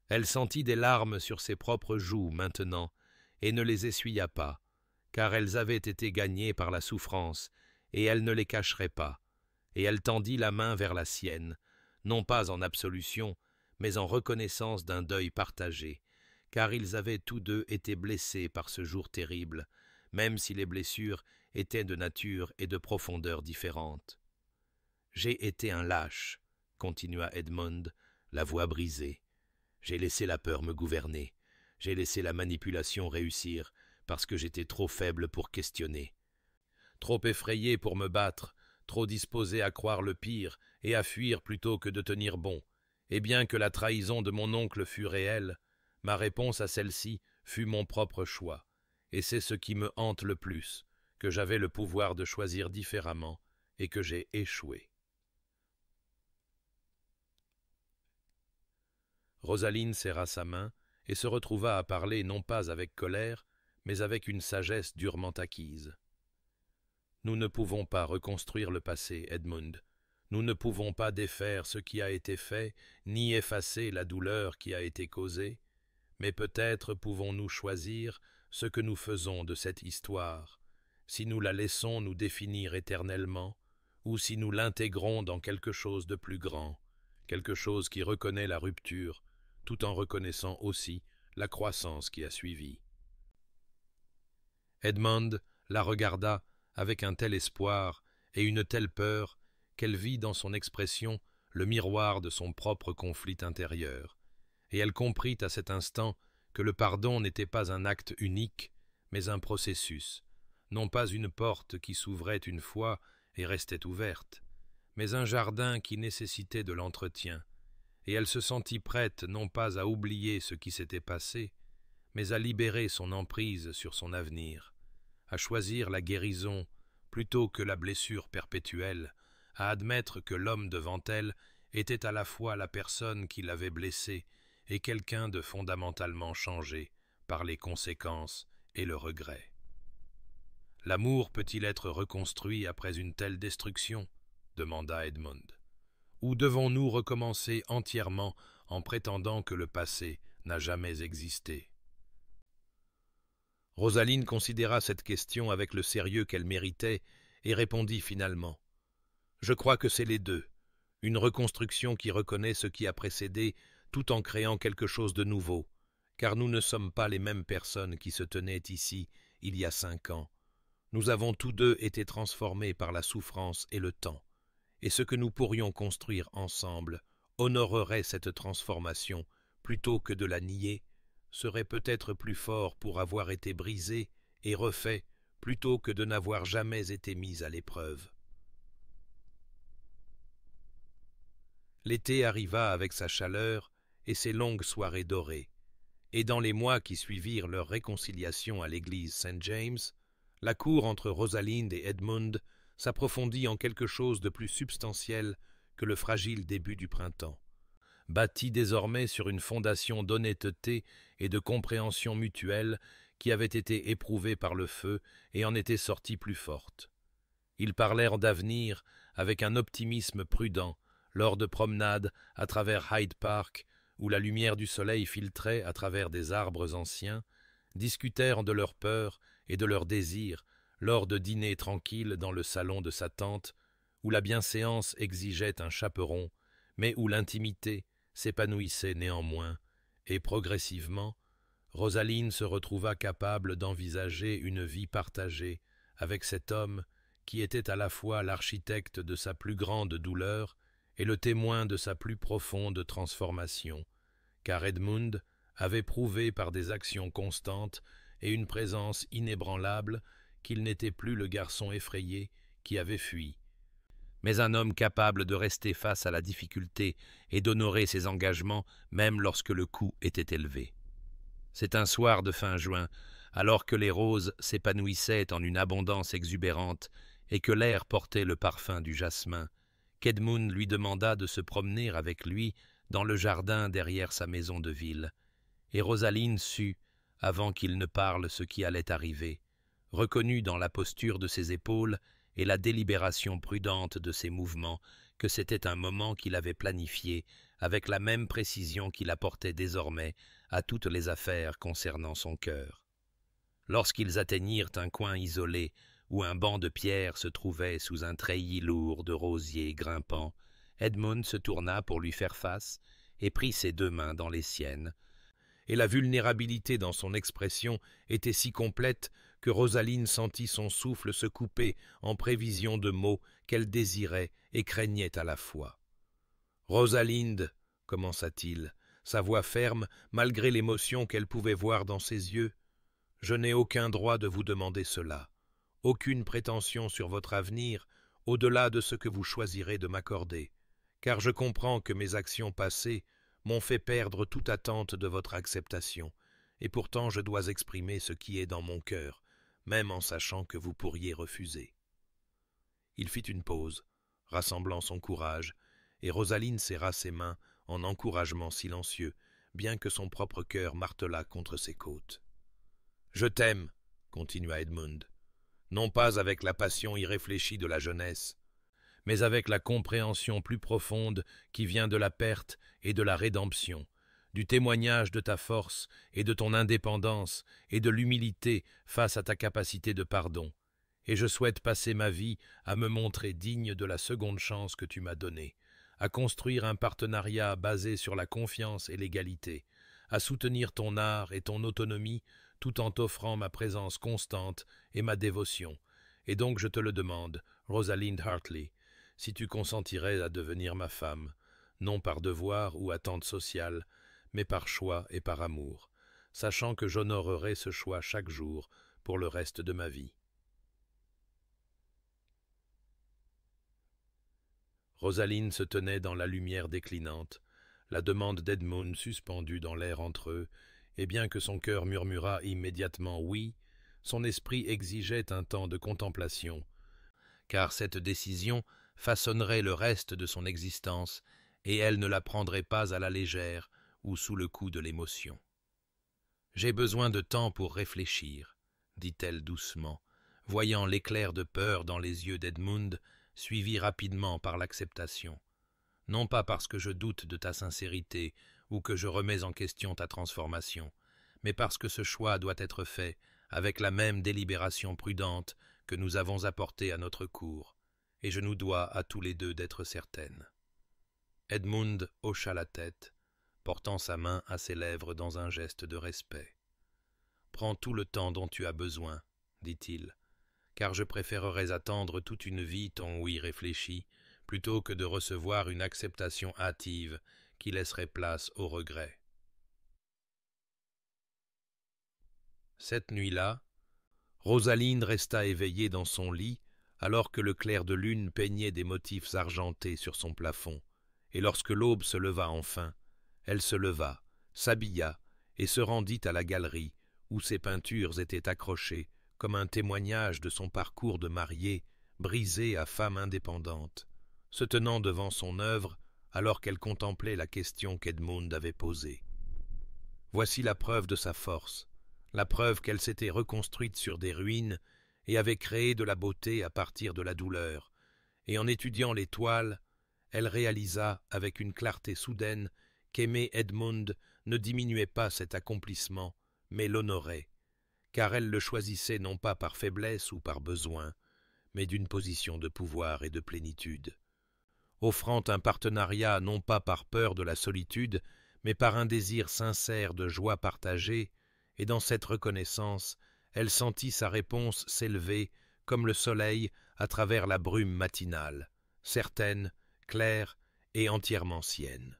Elle sentit des larmes sur ses propres joues maintenant, et ne les essuya pas, car elles avaient été gagnées par la souffrance, et elle ne les cacherait pas, et elle tendit la main vers la sienne, non pas en absolution, mais en reconnaissance d'un deuil partagé, car ils avaient tous deux été blessés par ce jour terrible, même si les blessures étaient de nature et de profondeur différentes. « J'ai été un lâche, » continua Edmond, la voix brisée. « J'ai laissé la peur me gouverner, j'ai laissé la manipulation réussir, parce que j'étais trop faible pour questionner, trop effrayé pour me battre, trop disposé à croire le pire et à fuir plutôt que de tenir bon, et bien que la trahison de mon oncle fût réelle, ma réponse à celle-ci fut mon propre choix, et c'est ce qui me hante le plus, que j'avais le pouvoir de choisir différemment et que j'ai échoué. » Rosaline serra sa main et se retrouva à parler non pas avec colère, mais avec une sagesse durement acquise. « Nous ne pouvons pas reconstruire le passé, Edmund. Nous ne pouvons pas défaire ce qui a été fait, ni effacer la douleur qui a été causée, mais peut-être pouvons-nous choisir ce que nous faisons de cette histoire, si nous la laissons nous définir éternellement, ou si nous l'intégrons dans quelque chose de plus grand, quelque chose qui reconnaît la rupture, tout en reconnaissant aussi la croissance qui a suivi. » Edmond la regarda avec un tel espoir et une telle peur qu'elle vit dans son expression le miroir de son propre conflit intérieur, et elle comprit à cet instant que le pardon n'était pas un acte unique, mais un processus, non pas une porte qui s'ouvrait une fois et restait ouverte, mais un jardin qui nécessitait de l'entretien, et elle se sentit prête non pas à oublier ce qui s'était passé, mais à libérer son emprise sur son avenir, à choisir la guérison plutôt que la blessure perpétuelle, à admettre que l'homme devant elle était à la fois la personne qui l'avait blessée et quelqu'un de fondamentalement changé par les conséquences et le regret. « L'amour peut-il être reconstruit après une telle destruction ?» demanda Edmond. « Ou devons-nous recommencer entièrement en prétendant que le passé n'a jamais existé ?» Rosaline considéra cette question avec le sérieux qu'elle méritait et répondit finalement « Je crois que c'est les deux, une reconstruction qui reconnaît ce qui a précédé tout en créant quelque chose de nouveau, car nous ne sommes pas les mêmes personnes qui se tenaient ici il y a 5 ans. Nous avons tous deux été transformés par la souffrance et le temps, et ce que nous pourrions construire ensemble honorerait cette transformation plutôt que de la nier, serait peut-être plus fort pour avoir été brisé et refait plutôt que de n'avoir jamais été mis à l'épreuve. » L'été arriva avec sa chaleur et ses longues soirées dorées, et dans les mois qui suivirent leur réconciliation à l'église St. James, la cour entre Rosalind et Edmund s'approfondit en quelque chose de plus substantiel que le fragile début du printemps. Bâtie désormais sur une fondation d'honnêteté et de compréhension mutuelle qui avait été éprouvée par le feu et en était sortie plus forte. Ils parlèrent d'avenir avec un optimisme prudent lors de promenades à travers Hyde Park où la lumière du soleil filtrait à travers des arbres anciens, discutèrent de leurs peurs et de leurs désirs lors de dîners tranquilles dans le salon de sa tante où la bienséance exigeait un chaperon, mais où l'intimité s'épanouissait néanmoins, et progressivement, Rosaline se retrouva capable d'envisager une vie partagée avec cet homme qui était à la fois l'architecte de sa plus grande douleur et le témoin de sa plus profonde transformation, car Edmund avait prouvé par des actions constantes et une présence inébranlable qu'il n'était plus le garçon effrayé qui avait fui, mais un homme capable de rester face à la difficulté et d'honorer ses engagements même lorsque le coût était élevé. C'est un soir de fin juin, alors que les roses s'épanouissaient en une abondance exubérante et que l'air portait le parfum du jasmin, qu'Edmund lui demanda de se promener avec lui dans le jardin derrière sa maison de ville, et Rosaline sut, avant qu'il ne parle ce qui allait arriver, reconnut dans la posture de ses épaules et la délibération prudente de ses mouvements que c'était un moment qu'il avait planifié avec la même précision qu'il apportait désormais à toutes les affaires concernant son cœur. Lorsqu'ils atteignirent un coin isolé où un banc de pierre se trouvait sous un treillis lourd de rosiers grimpants, Edmund se tourna pour lui faire face et prit ses deux mains dans les siennes, et la vulnérabilité dans son expression était si complète que Rosaline sentit son souffle se couper en prévision de mots qu'elle désirait et craignait à la fois. « Rosalinde, commença-t-il, sa voix ferme malgré l'émotion qu'elle pouvait voir dans ses yeux, je n'ai aucun droit de vous demander cela, aucune prétention sur votre avenir au-delà de ce que vous choisirez de m'accorder, car je comprends que mes actions passées m'ont fait perdre toute attente de votre acceptation, et pourtant je dois exprimer ce qui est dans mon cœur, même en sachant que vous pourriez refuser. » Il fit une pause, rassemblant son courage, et Rosaline serra ses mains en encouragement silencieux, bien que son propre cœur martelât contre ses côtes. « Je t'aime, » continua Edmund, « non pas avec la passion irréfléchie de la jeunesse, mais avec la compréhension plus profonde qui vient de la perte et de la rédemption, du témoignage de ta force et de ton indépendance et de l'humilité face à ta capacité de pardon, et je souhaite passer ma vie à me montrer digne de la seconde chance que tu m'as donnée, à construire un partenariat basé sur la confiance et l'égalité, à soutenir ton art et ton autonomie tout en t'offrant ma présence constante et ma dévotion, et donc je te le demande, Rosalind Hartley, si tu consentirais à devenir ma femme, non par devoir ou attente sociale, mais par choix et par amour, sachant que j'honorerai ce choix chaque jour pour le reste de ma vie. Rosaline se tenait dans la lumière déclinante, la demande d'Edmund suspendue dans l'air entre eux, et bien que son cœur murmurât immédiatement « oui », son esprit exigeait un temps de contemplation, car cette décision façonnerait le reste de son existence, et elle ne la prendrait pas à la légère ou sous le coup de l'émotion. « J'ai besoin de temps pour réfléchir, » dit-elle doucement, voyant l'éclair de peur dans les yeux d'Edmund, suivi rapidement par l'acceptation. « Non pas parce que je doute de ta sincérité ou que je remets en question ta transformation, mais parce que ce choix doit être fait avec la même délibération prudente que nous avons apportée à notre cour, et je nous dois à tous les deux d'être certaines. » Edmund hocha la tête, portant sa main à ses lèvres dans un geste de respect. « Prends tout le temps dont tu as besoin, » dit-il, « car je préférerais attendre toute une vie ton oui réfléchi, plutôt que de recevoir une acceptation hâtive qui laisserait place au regret. » Cette nuit-là, Rosaline resta éveillée dans son lit alors que le clair de lune peignait des motifs argentés sur son plafond, et lorsque l'aube se leva enfin, elle se leva, s'habilla et se rendit à la galerie où ses peintures étaient accrochées comme un témoignage de son parcours de mariée brisée à femme indépendante, se tenant devant son œuvre alors qu'elle contemplait la question qu'Edmund avait posée. Voici la preuve de sa force, la preuve qu'elle s'était reconstruite sur des ruines et avait créé de la beauté à partir de la douleur, et en étudiant les toiles, elle réalisa avec une clarté soudaine qu'aimer Edmund ne diminuait pas cet accomplissement, mais l'honorait, car elle le choisissait non pas par faiblesse ou par besoin, mais d'une position de pouvoir et de plénitude, offrant un partenariat non pas par peur de la solitude, mais par un désir sincère de joie partagée, et dans cette reconnaissance, elle sentit sa réponse s'élever comme le soleil à travers la brume matinale, certaine, claire et entièrement sienne.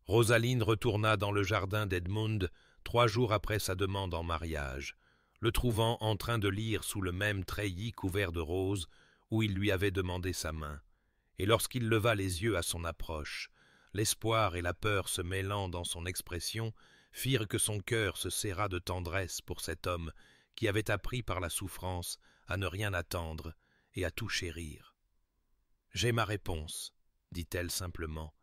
Rosaline retourna dans le jardin d'Edmund 3 jours après sa demande en mariage, le trouvant en train de lire sous le même treillis couvert de roses où il lui avait demandé sa main, et lorsqu'il leva les yeux à son approche, l'espoir et la peur se mêlant dans son expression firent que son cœur se serra de tendresse pour cet homme qui avait appris par la souffrance à ne rien attendre et à tout chérir. « J'ai ma réponse, » dit-elle simplement,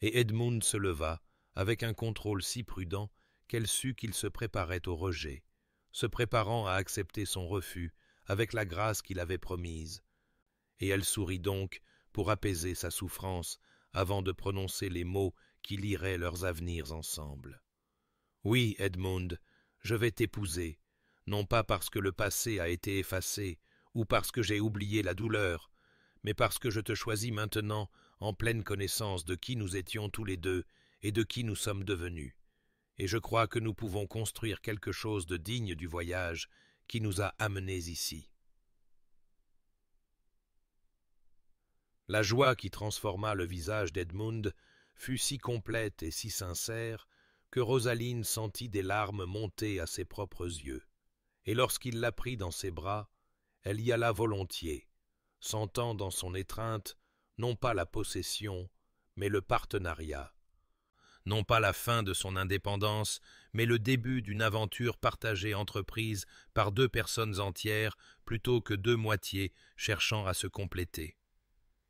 et Edmund se leva avec un contrôle si prudent qu'elle sut qu'il se préparait au rejet, se préparant à accepter son refus avec la grâce qu'il avait promise. Et elle sourit donc pour apaiser sa souffrance avant de prononcer les mots qui lieraient leurs avenirs ensemble. « Oui, Edmund, je vais t'épouser, non pas parce que le passé a été effacé ou parce que j'ai oublié la douleur, mais parce que je te choisis maintenant en pleine connaissance de qui nous étions tous les deux et de qui nous sommes devenus. Et je crois que nous pouvons construire quelque chose de digne du voyage qui nous a amenés ici. » La joie qui transforma le visage d'Edmund fut si complète et si sincère que Rosaline sentit des larmes monter à ses propres yeux, et lorsqu'il la prit dans ses bras, elle y alla volontiers, sentant dans son étreinte non pas la possession, mais le partenariat, non pas la fin de son indépendance, mais le début d'une aventure partagée entreprise par 2 personnes entières plutôt que 2 moitiés cherchant à se compléter.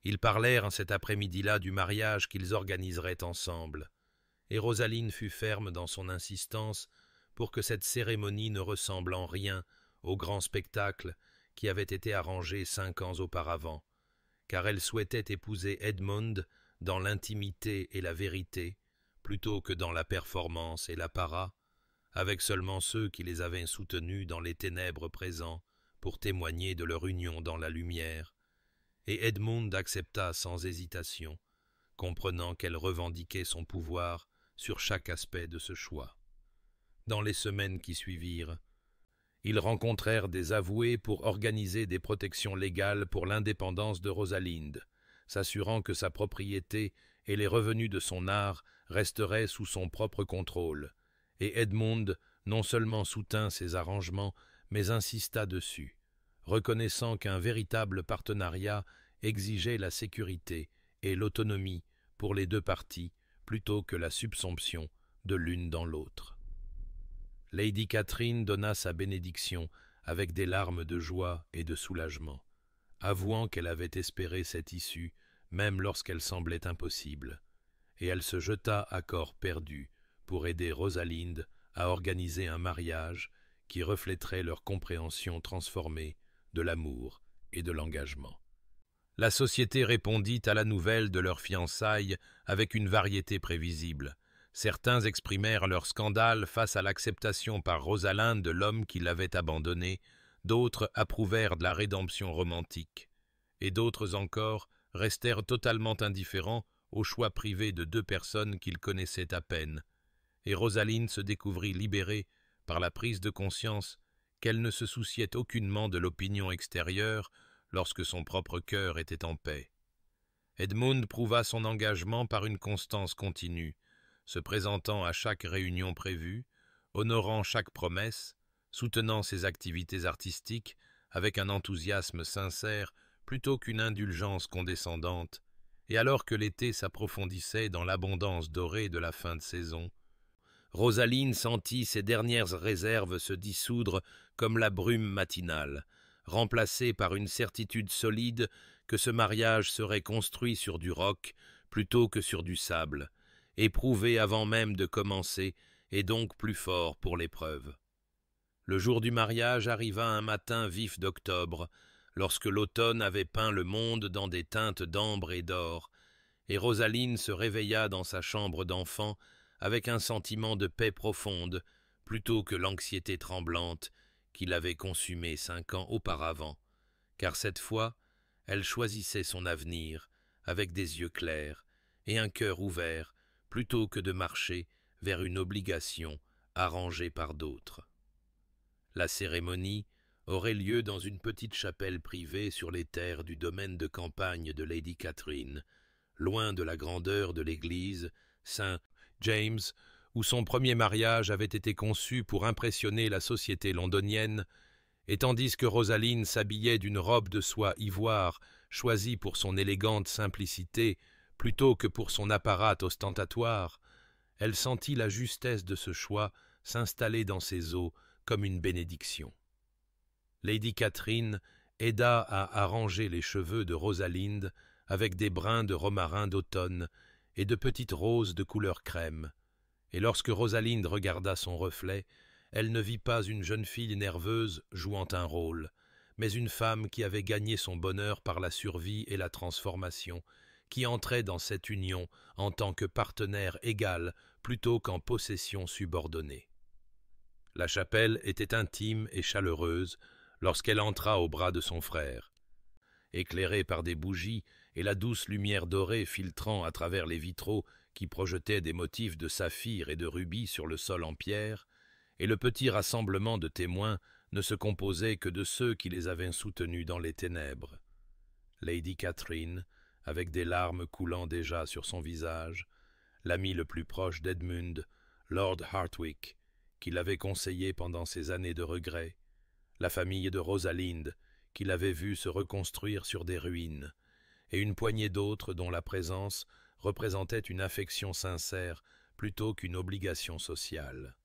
Ils parlèrent cet après-midi-là du mariage qu'ils organiseraient ensemble, et Rosaline fut ferme dans son insistance pour que cette cérémonie ne ressemble en rien au grand spectacle qui avait été arrangé 5 ans auparavant, car elle souhaitait épouser Edmund dans l'intimité et la vérité, plutôt que dans la performance et l'apparat, avec seulement ceux qui les avaient soutenus dans les ténèbres présents pour témoigner de leur union dans la lumière, et Edmund accepta sans hésitation, comprenant qu'elle revendiquait son pouvoir sur chaque aspect de ce choix. Dans les semaines qui suivirent, ils rencontrèrent des avoués pour organiser des protections légales pour l'indépendance de Rosalinde, s'assurant que sa propriété et les revenus de son art resteraient sous son propre contrôle, et Edmund non seulement soutint ces arrangements, mais insista dessus, reconnaissant qu'un véritable partenariat exigeait la sécurité et l'autonomie pour les 2 parties plutôt que la subsomption de l'une dans l'autre. Lady Catherine donna sa bénédiction avec des larmes de joie et de soulagement, avouant qu'elle avait espéré cette issue même lorsqu'elle semblait impossible, et elle se jeta à corps perdu pour aider Rosalinde à organiser un mariage qui reflèterait leur compréhension transformée de l'amour et de l'engagement. La société répondit à la nouvelle de leur fiançailles avec une variété prévisible. Certains exprimèrent leur scandale face à l'acceptation par Rosalinde de l'homme qui l'avait abandonnée, d'autres approuvèrent de la rédemption romantique, et d'autres encore restèrent totalement indifférents au choix privé de 2 personnes qu'ils connaissaient à peine, et Rosaline se découvrit libérée par la prise de conscience qu'elle ne se souciait aucunement de l'opinion extérieure lorsque son propre cœur était en paix. Edmund prouva son engagement par une constance continue, se présentant à chaque réunion prévue, honorant chaque promesse, soutenant ses activités artistiques avec un enthousiasme sincère plutôt qu'une indulgence condescendante, et alors que l'été s'approfondissait dans l'abondance dorée de la fin de saison, Rosaline sentit ses dernières réserves se dissoudre comme la brume matinale, remplacée par une certitude solide que ce mariage serait construit sur du roc plutôt que sur du sable, éprouvé avant même de commencer et donc plus fort pour l'épreuve. Le jour du mariage arriva un matin vif d'octobre, lorsque l'automne avait peint le monde dans des teintes d'ambre et d'or, et Rosaline se réveilla dans sa chambre d'enfant avec un sentiment de paix profonde, plutôt que l'anxiété tremblante qui l'avait consumée 5 ans auparavant, car cette fois, elle choisissait son avenir avec des yeux clairs et un cœur ouvert, plutôt que de marcher vers une obligation arrangée par d'autres. La cérémonie aurait lieu dans une petite chapelle privée sur les terres du domaine de campagne de Lady Catherine, loin de la grandeur de l'église Saint James, où son premier mariage avait été conçu pour impressionner la société londonienne, et tandis que Rosaline s'habillait d'une robe de soie ivoire choisie pour son élégante simplicité plutôt que pour son apparat ostentatoire, elle sentit la justesse de ce choix s'installer dans ses os comme une bénédiction. Lady Catherine aida à arranger les cheveux de Rosalinde avec des brins de romarin d'automne et de petites roses de couleur crème, et lorsque Rosalinde regarda son reflet, elle ne vit pas une jeune fille nerveuse jouant un rôle, mais une femme qui avait gagné son bonheur par la survie et la transformation, qui entrait dans cette union en tant que partenaire égal plutôt qu'en possession subordonnée. La chapelle était intime et chaleureuse lorsqu'elle entra au bras de son frère. Éclairée par des bougies et la douce lumière dorée filtrant à travers les vitraux qui projetaient des motifs de saphir et de rubis sur le sol en pierre, et le petit rassemblement de témoins ne se composait que de ceux qui les avaient soutenus dans les ténèbres. Lady Catherine, avec des larmes coulant déjà sur son visage, l'ami le plus proche d'Edmund, Lord Hartwick, qui l'avait conseillé pendant ses années de regret, la famille de Rosalinde, qui l'avait vu se reconstruire sur des ruines, et une poignée d'autres dont la présence représentait une affection sincère plutôt qu'une obligation sociale.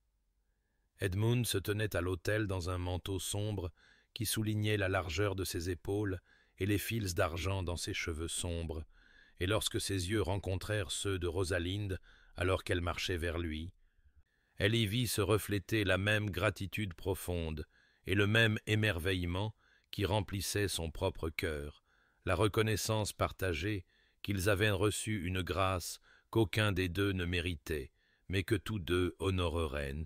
Edmund se tenait à l'autel dans un manteau sombre qui soulignait la largeur de ses épaules et les fils d'argent dans ses cheveux sombres, et lorsque ses yeux rencontrèrent ceux de Rosalinde alors qu'elle marchait vers lui, elle y vit se refléter la même gratitude profonde et le même émerveillement qui remplissait son propre cœur, la reconnaissance partagée qu'ils avaient reçu une grâce qu'aucun des deux ne méritait, mais que tous deux honoreraient.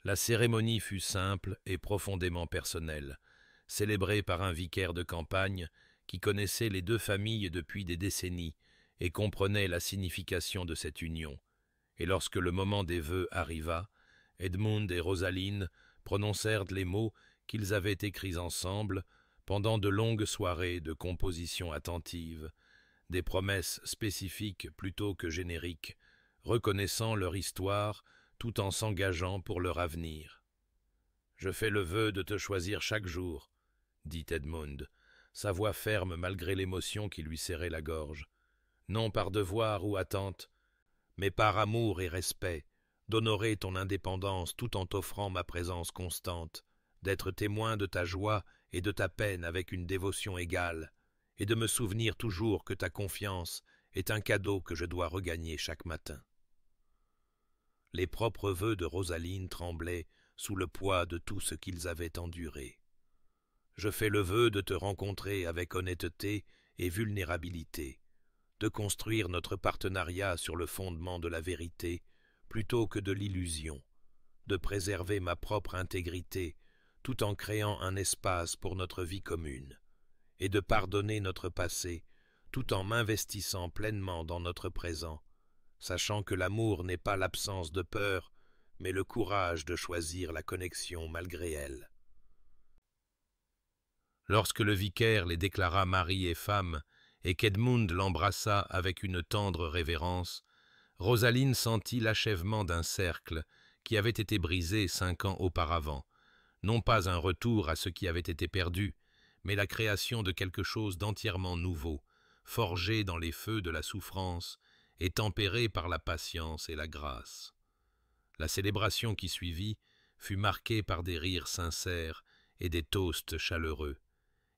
La cérémonie fut simple et profondément personnelle, célébrée par un vicaire de campagne qui connaissait les deux familles depuis des décennies et comprenait la signification de cette union. Et lorsque le moment des vœux arriva, Edmund et Rosaline prononcèrent les mots qu'ils avaient écrits ensemble pendant de longues soirées de composition attentive, des promesses spécifiques plutôt que génériques, reconnaissant leur histoire tout en s'engageant pour leur avenir. « Je fais le vœu de te choisir chaque jour, » dit Edmund, sa voix ferme malgré l'émotion qui lui serrait la gorge, « non par devoir ou attente, mais par amour et respect, d'honorer ton indépendance tout en t'offrant ma présence constante, d'être témoin de ta joie et de ta peine avec une dévotion égale, et de me souvenir toujours que ta confiance est un cadeau que je dois regagner chaque matin. » Les propres vœux de Rosaline tremblaient sous le poids de tout ce qu'ils avaient enduré. « Je fais le vœu de te rencontrer avec honnêteté et vulnérabilité, de construire notre partenariat sur le fondement de la vérité plutôt que de l'illusion, de préserver ma propre intégrité tout en créant un espace pour notre vie commune, et de pardonner notre passé tout en m'investissant pleinement dans notre présent, sachant que l'amour n'est pas l'absence de peur, mais le courage de choisir la connexion malgré elle. Lorsque le vicaire les déclara mari et femme, et qu'Edmund l'embrassa avec une tendre révérence, Rosaline sentit l'achèvement d'un cercle qui avait été brisé 5 ans auparavant, non pas un retour à ce qui avait été perdu, mais la création de quelque chose d'entièrement nouveau, forgé dans les feux de la souffrance et tempéré par la patience et la grâce. La célébration qui suivit fut marquée par des rires sincères et des toasts chaleureux,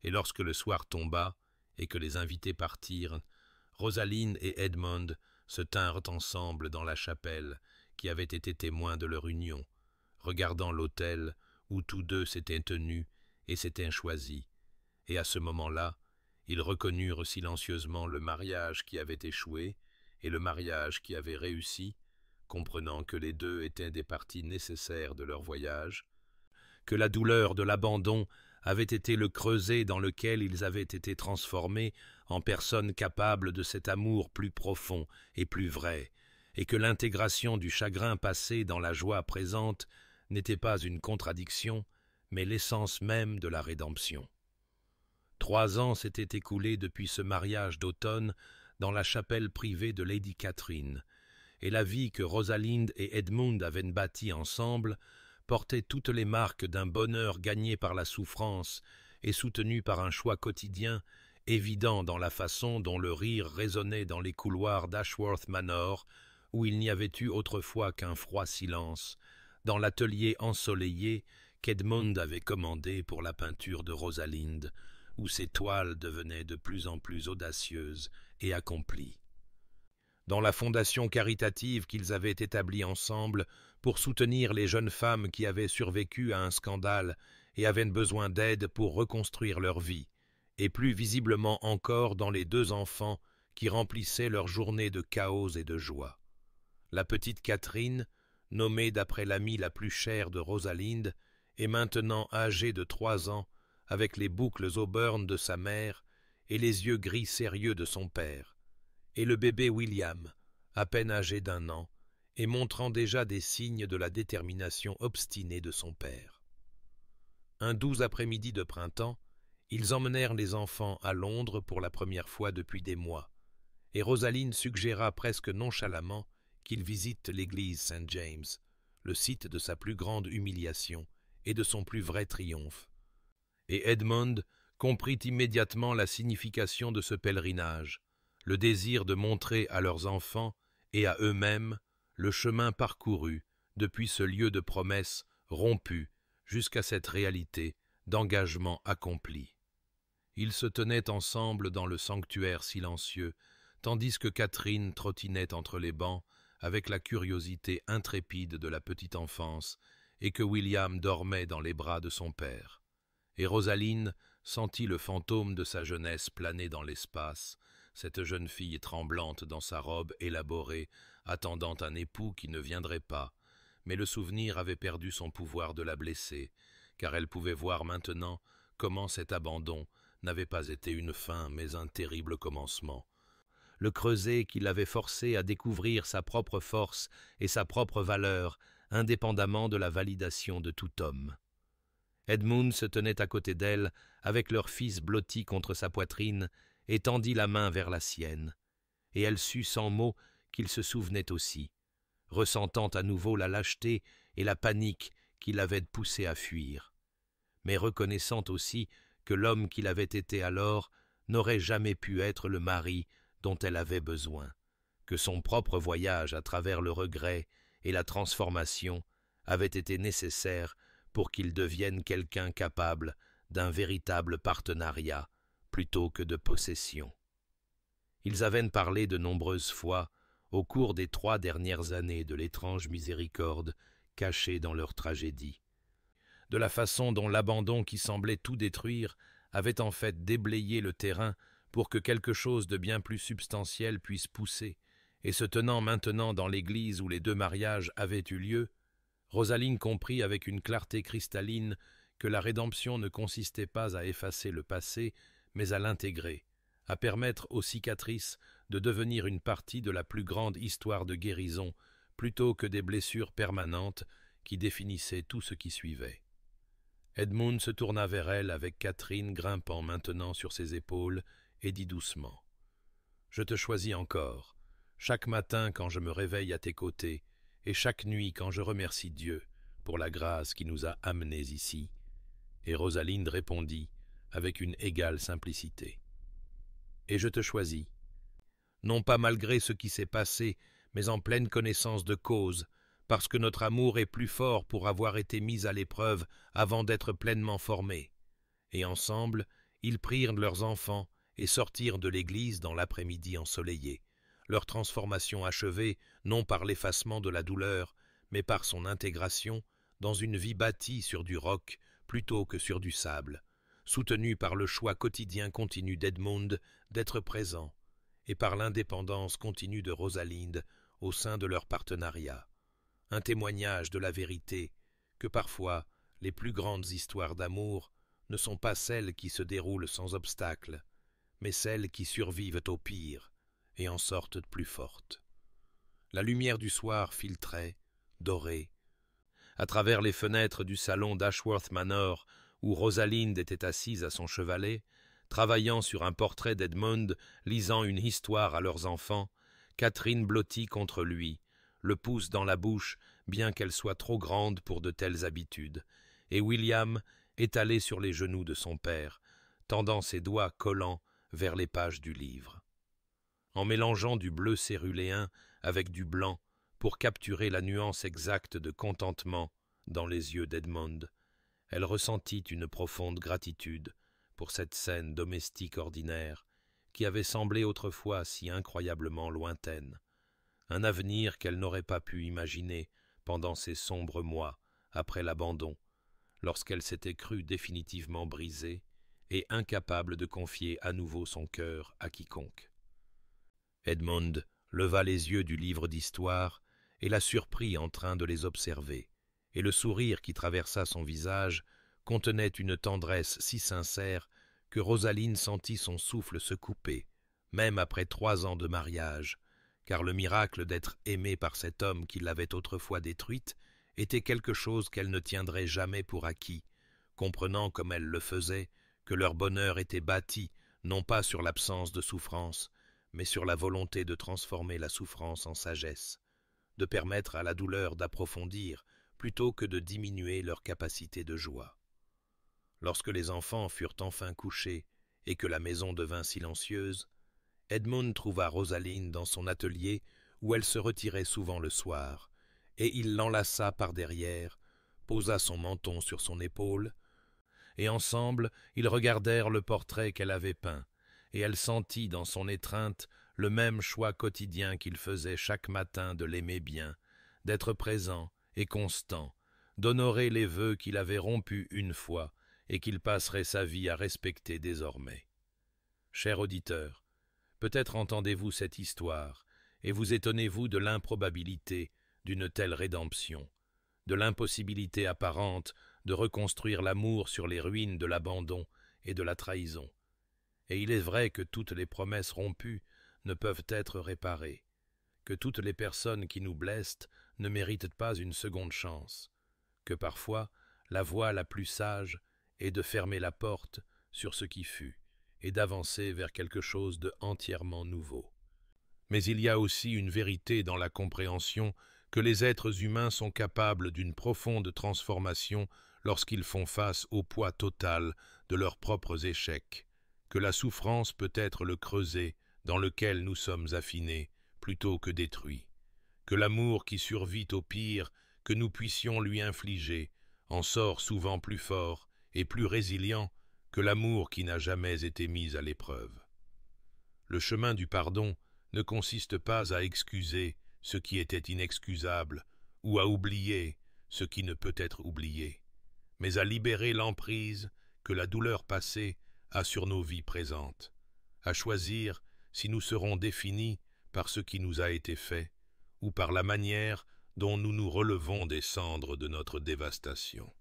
et lorsque le soir tomba et que les invités partirent, Rosalind et Edmund se tinrent ensemble dans la chapelle qui avait été témoin de leur union, regardant l'autel où tous deux s'étaient tenus et s'étaient choisis, et à ce moment-là, ils reconnurent silencieusement le mariage qui avait échoué et le mariage qui avait réussi, comprenant que les deux étaient des parties nécessaires de leur voyage, que la douleur de l'abandon avait été le creuset dans lequel ils avaient été transformés en personnes capables de cet amour plus profond et plus vrai, et que l'intégration du chagrin passé dans la joie présente n'était pas une contradiction, mais l'essence même de la rédemption. 3 ans s'étaient écoulés depuis ce mariage d'automne dans la chapelle privée de Lady Catherine, et la vie que Rosalind et Edmund avaient bâtie ensemble portait toutes les marques d'un bonheur gagné par la souffrance et soutenu par un choix quotidien évident dans la façon dont le rire résonnait dans les couloirs d'Ashworth Manor, où il n'y avait eu autrefois qu'un froid silence, dans l'atelier ensoleillé qu'Edmund avait commandé pour la peinture de Rosalind, où ses toiles devenaient de plus en plus audacieuses et accomplies. Dans la fondation caritative qu'ils avaient établie ensemble pour soutenir les jeunes femmes qui avaient survécu à un scandale et avaient besoin d'aide pour reconstruire leur vie, et plus visiblement encore dans les 2 enfants qui remplissaient leurs journées de chaos et de joie. La petite Catherine, nommée d'après l'amie la plus chère de Rosalind, est maintenant âgée de 3 ans, avec les boucles auburn de sa mère et les yeux gris sérieux de son père, et le bébé William, à peine âgé d'1 an, et montrant déjà des signes de la détermination obstinée de son père. Un 12 après-midi de printemps, ils emmenèrent les enfants à Londres pour la première fois depuis des mois, et Rosalind suggéra presque nonchalamment qu'ils visitent l'église St. James, le site de sa plus grande humiliation et de son plus vrai triomphe. Et Edmund comprit immédiatement la signification de ce pèlerinage, le désir de montrer à leurs enfants et à eux-mêmes le chemin parcouru depuis ce lieu de promesse rompu jusqu'à cette réalité d'engagement accompli. Ils se tenaient ensemble dans le sanctuaire silencieux, tandis que Catherine trottinait entre les bancs avec la curiosité intrépide de la petite enfance et que William dormait dans les bras de son père. Et Rosaline sentit le fantôme de sa jeunesse planer dans l'espace, cette jeune fille tremblante dans sa robe élaborée, attendant un époux qui ne viendrait pas, mais le souvenir avait perdu son pouvoir de la blesser, car elle pouvait voir maintenant comment cet abandon n'avait pas été une fin, mais un terrible commencement. Le creuset qui l'avait forcé à découvrir sa propre force et sa propre valeur, indépendamment de la validation de tout homme. Edmund se tenait à côté d'elle, avec leur fils blotti contre sa poitrine, et tendit la main vers la sienne. Et elle sut sans mots qu'il se souvenait aussi, ressentant à nouveau la lâcheté et la panique qui l'avaient poussé à fuir, mais reconnaissant aussi que l'homme qu'il avait été alors n'aurait jamais pu être le mari dont elle avait besoin, que son propre voyage à travers le regret et la transformation avait été nécessaire pour qu'il devienne quelqu'un capable d'un véritable partenariat plutôt que de possession. Ils avaient parlé de nombreuses fois au cours des 3 dernières années de l'étrange miséricorde cachée dans leur tragédie, de la façon dont l'abandon qui semblait tout détruire avait en fait déblayé le terrain pour que quelque chose de bien plus substantiel puisse pousser, et se tenant maintenant dans l'église où les 2 mariages avaient eu lieu, Rosaline comprit avec une clarté cristalline que la rédemption ne consistait pas à effacer le passé, mais à l'intégrer, à permettre aux cicatrices de devenir une partie de la plus grande histoire de guérison, plutôt que des blessures permanentes qui définissaient tout ce qui suivait. Edmund se tourna vers elle avec Catherine grimpant maintenant sur ses épaules et dit doucement « Je te choisis encore, chaque matin quand je me réveille à tes côtés, et chaque nuit quand je remercie Dieu pour la grâce qui nous a amenés ici. » Et Rosalind répondit avec une égale simplicité. et je te choisis. Non pas malgré ce qui s'est passé, mais en pleine connaissance de cause, parce que notre amour est plus fort pour avoir été mis à l'épreuve avant d'être pleinement formé. » Et ensemble, ils prirent leurs enfants et sortirent de l'église dans l'après-midi ensoleillé, leur transformation achevée non par l'effacement de la douleur, mais par son intégration dans une vie bâtie sur du roc plutôt que sur du sable, soutenue par le choix quotidien continu d'Edmund d'être présent, et par l'indépendance continue de Rosalinde au sein de leur partenariat. Un témoignage de la vérité que parfois les plus grandes histoires d'amour ne sont pas celles qui se déroulent sans obstacle, mais celles qui survivent au pire et en sortent plus fortes. La lumière du soir filtrait, dorée, à travers les fenêtres du salon d'Ashworth Manor, où Rosalinde était assise à son chevalet, travaillant sur un portrait d'Edmund, lisant une histoire à leurs enfants. Catherine blottit contre lui, le pouce dans la bouche, bien qu'elle soit trop grande pour de telles habitudes, et William, étalé sur les genoux de son père, tendant ses doigts collants vers les pages du livre. En mélangeant du bleu céruléen avec du blanc pour capturer la nuance exacte de contentement dans les yeux d'Edmund, elle ressentit une profonde gratitude pour cette scène domestique ordinaire qui avait semblé autrefois si incroyablement lointaine, un avenir qu'elle n'aurait pas pu imaginer pendant ces sombres mois après l'abandon, lorsqu'elle s'était crue définitivement brisée et incapable de confier à nouveau son cœur à quiconque. Edmund leva les yeux du livre d'histoire et la surprit en train de les observer, et le sourire qui traversa son visage contenait une tendresse si sincère que Rosaline sentit son souffle se couper, même après 3 ans de mariage, car le miracle d'être aimée par cet homme qui l'avait autrefois détruite était quelque chose qu'elle ne tiendrait jamais pour acquis, comprenant comme elle le faisait que leur bonheur était bâti non pas sur l'absence de souffrance, mais sur la volonté de transformer la souffrance en sagesse, de permettre à la douleur d'approfondir plutôt que de diminuer leur capacité de joie. Lorsque les enfants furent enfin couchés et que la maison devint silencieuse, Edmund trouva Rosalinde dans son atelier où elle se retirait souvent le soir, et il l'enlaça par derrière, posa son menton sur son épaule, et ensemble ils regardèrent le portrait qu'elle avait peint, et elle sentit dans son étreinte le même choix quotidien qu'il faisait chaque matin de l'aimer bien, d'être présent et constant, d'honorer les vœux qu'il avait rompus une fois et qu'il passerait sa vie à respecter désormais. Cher auditeur, peut-être entendez-vous cette histoire et vous étonnez-vous de l'improbabilité d'une telle rédemption, de l'impossibilité apparente de reconstruire l'amour sur les ruines de l'abandon et de la trahison. Et il est vrai que toutes les promesses rompues ne peuvent être réparées, que toutes les personnes qui nous blessent ne méritent pas une seconde chance, que parfois la voie la plus sage est de fermer la porte sur ce qui fut et d'avancer vers quelque chose de entièrement nouveau. Mais il y a aussi une vérité dans la compréhension que les êtres humains sont capables d'une profonde transformation lorsqu'ils font face au poids total de leurs propres échecs, que la souffrance peut être le creuset dans lequel nous sommes affinés plutôt que détruits, que l'amour qui survit au pire que nous puissions lui infliger en sort souvent plus fort et plus résilient que l'amour qui n'a jamais été mis à l'épreuve. Le chemin du pardon ne consiste pas à excuser ce qui était inexcusable ou à oublier ce qui ne peut être oublié, mais à libérer l'emprise que la douleur passée a sur nos vies présentes, à choisir si nous serons définis par ce qui nous a été fait ou par la manière dont nous nous relevons des cendres de notre dévastation.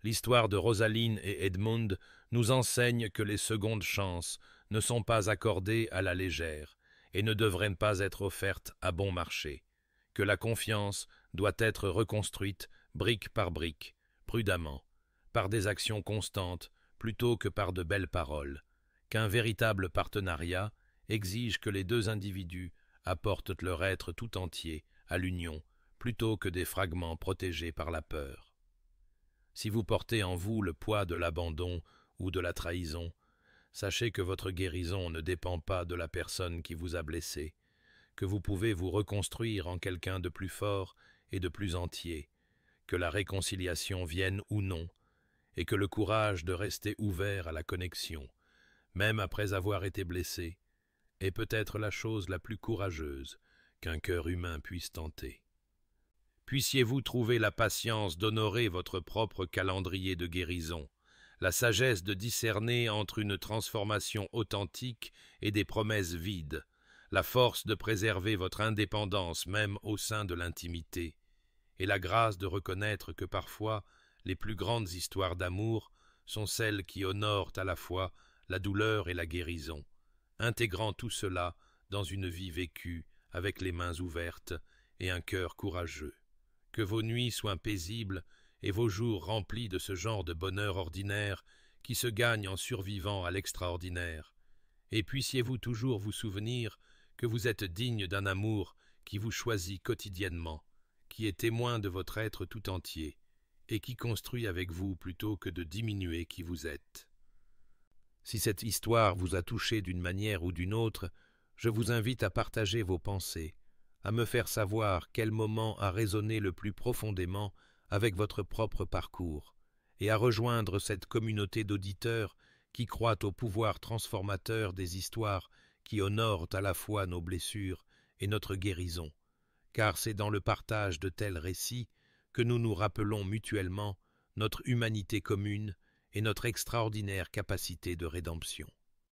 L'histoire de Rosaline et Edmund nous enseigne que les secondes chances ne sont pas accordées à la légère et ne devraient pas être offertes à bon marché, que la confiance doit être reconstruite brique par brique, prudemment, par des actions constantes plutôt que par de belles paroles, qu'un véritable partenariat exige que les 2 individus apportent leur être tout entier à l'union plutôt que des fragments protégés par la peur. Si vous portez en vous le poids de l'abandon ou de la trahison, Sachez que votre guérison ne dépend pas de la personne qui vous a blessé, que vous pouvez vous reconstruire en quelqu'un de plus fort et de plus entier, que la réconciliation vienne ou non, et que le courage de rester ouvert à la connexion, même après avoir été blessé, est peut-être la chose la plus courageuse qu'un cœur humain puisse tenter. Puissiez-vous trouver la patience d'honorer votre propre calendrier de guérison, la sagesse de discerner entre une transformation authentique et des promesses vides, la force de préserver votre indépendance même au sein de l'intimité, et la grâce de reconnaître que parfois les plus grandes histoires d'amour sont celles qui honorent à la fois la douleur et la guérison, intégrant tout cela dans une vie vécue avec les mains ouvertes et un cœur courageux. Que vos nuits soient paisibles et vos jours remplis de ce genre de bonheur ordinaire qui se gagne en survivant à l'extraordinaire. Et puissiez-vous toujours vous souvenir que vous êtes digne d'un amour qui vous choisit quotidiennement, qui est témoin de votre être tout entier, et qui construit avec vous plutôt que de diminuer qui vous êtes. Si cette histoire vous a touché d'une manière ou d'une autre, je vous invite à partager vos pensées, à me faire savoir quel moment a résonné le plus profondément avec votre propre parcours, et à rejoindre cette communauté d'auditeurs qui croient au pouvoir transformateur des histoires qui honorent à la fois nos blessures et notre guérison, car c'est dans le partage de tels récits que nous nous rappelons mutuellement notre humanité commune et notre extraordinaire capacité de rédemption.